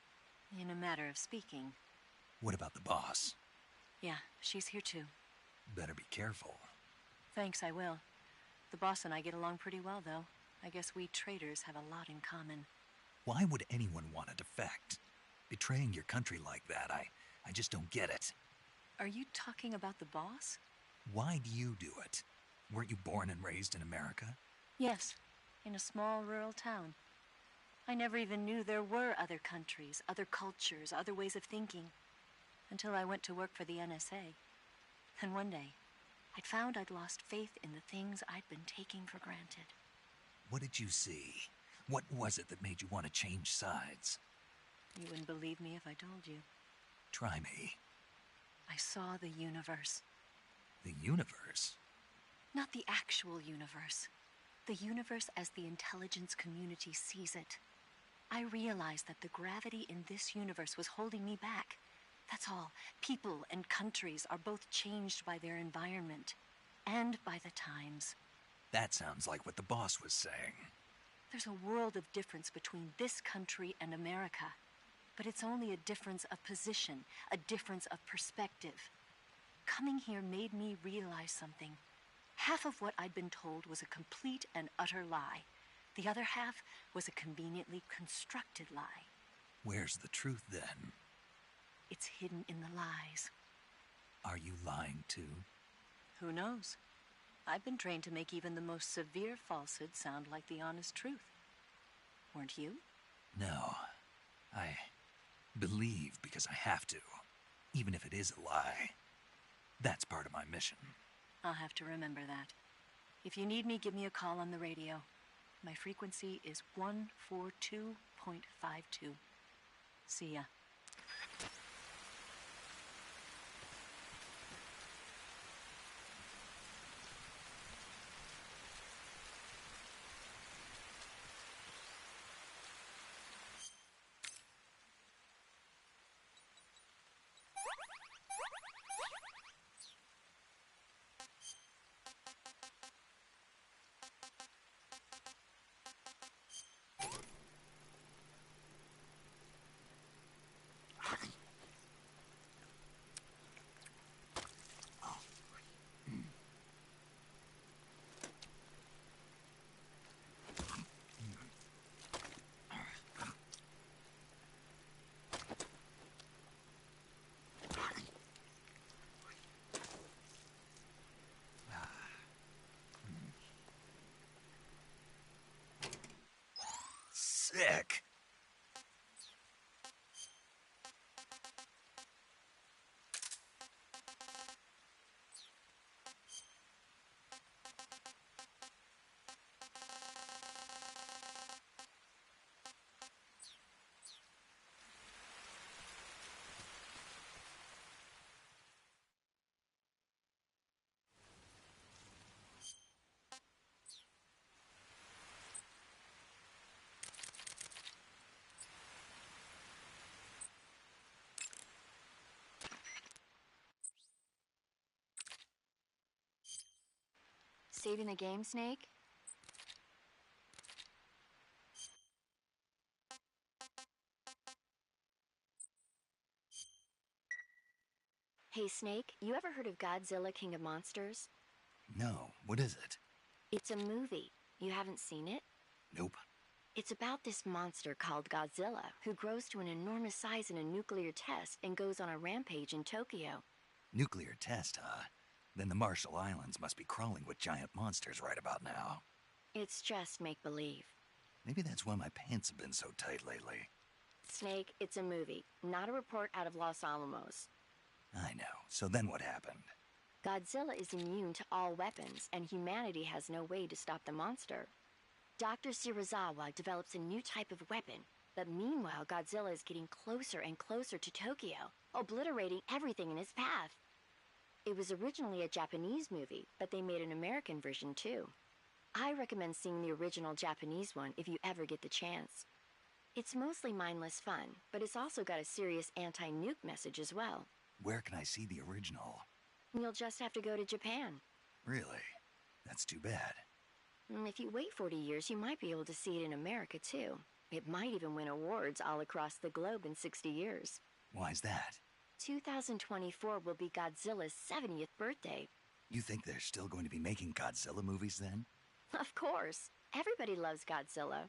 In a matter of speaking. What about the boss? Yeah, she's here too. Better be careful. Thanks, I will. The boss and I get along pretty well, though. I guess we traitors have a lot in common. Why would anyone want to defect? Betraying your country like that, I just don't get it. Are you talking about the boss? Why do you do it? Weren't you born and raised in America? Yes, in a small rural town. I never even knew there were other countries, other cultures, other ways of thinking, until I went to work for the NSA. And one day, I'd found I'd lost faith in the things I'd been taking for granted. What did you see? What was it that made you want to change sides? You wouldn't believe me if I told you. Try me. I saw the universe. The universe? Not the actual universe. The universe as the intelligence community sees it. I realized that the gravity in this universe was holding me back. That's all. People and countries are both changed by their environment and by the times. That sounds like what the boss was saying. There's a world of difference between this country and America. But it's only a difference of position, a difference of perspective. Coming here made me realize something. Half of what I'd been told was a complete and utter lie. The other half was a conveniently constructed lie. Where's the truth, then? It's hidden in the lies. Are you lying, too? Who knows? I've been trained to make even the most severe falsehood sound like the honest truth. Weren't you? No. I believe because I have to, even if it is a lie. That's part of my mission. I'll have to remember that. If you need me, give me a call on the radio. My frequency is 142.52. See ya. Sick. Saving the game, Snake? Hey, Snake, you ever heard of Godzilla, King of Monsters? No, what is it? It's a movie. You haven't seen it? Nope. It's about this monster called Godzilla, who grows to an enormous size in a nuclear test and goes on a rampage in Tokyo. Nuclear test, huh? Then the Marshall Islands must be crawling with giant monsters right about now. It's just make-believe. Maybe that's why my pants have been so tight lately. Snake, it's a movie, not a report out of Los Alamos. I know. So then what happened? Godzilla is immune to all weapons, and humanity has no way to stop the monster. Dr. Shirazawa develops a new type of weapon, but meanwhile Godzilla is getting closer and closer to Tokyo, obliterating everything in his path. It was originally a Japanese movie, but they made an American version too. I recommend seeing the original Japanese one if you ever get the chance. It's mostly mindless fun, but it's also got a serious anti-nuke message as well. Where can I see the original? You'll just have to go to Japan. Really? That's too bad. If you wait 40 years, you might be able to see it in America, too. It might even win awards all across the globe in 60 years. Why's that? 2024 will be Godzilla's 70th birthday. You think they're still going to be making Godzilla movies then? Of course. Everybody loves Godzilla.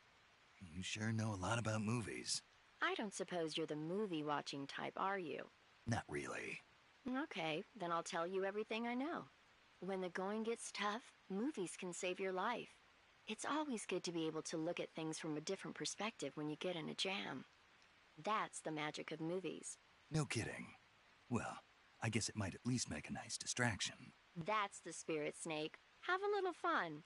You sure know a lot about movies. I don't suppose you're the movie-watching type, are you? Not really. Okay, then I'll tell you everything I know. When the going gets tough, movies can save your life. It's always good to be able to look at things from a different perspective when you get in a jam. That's the magic of movies. No kidding. Well, I guess it might at least make a nice distraction. That's the spirit, Snake. Have a little fun.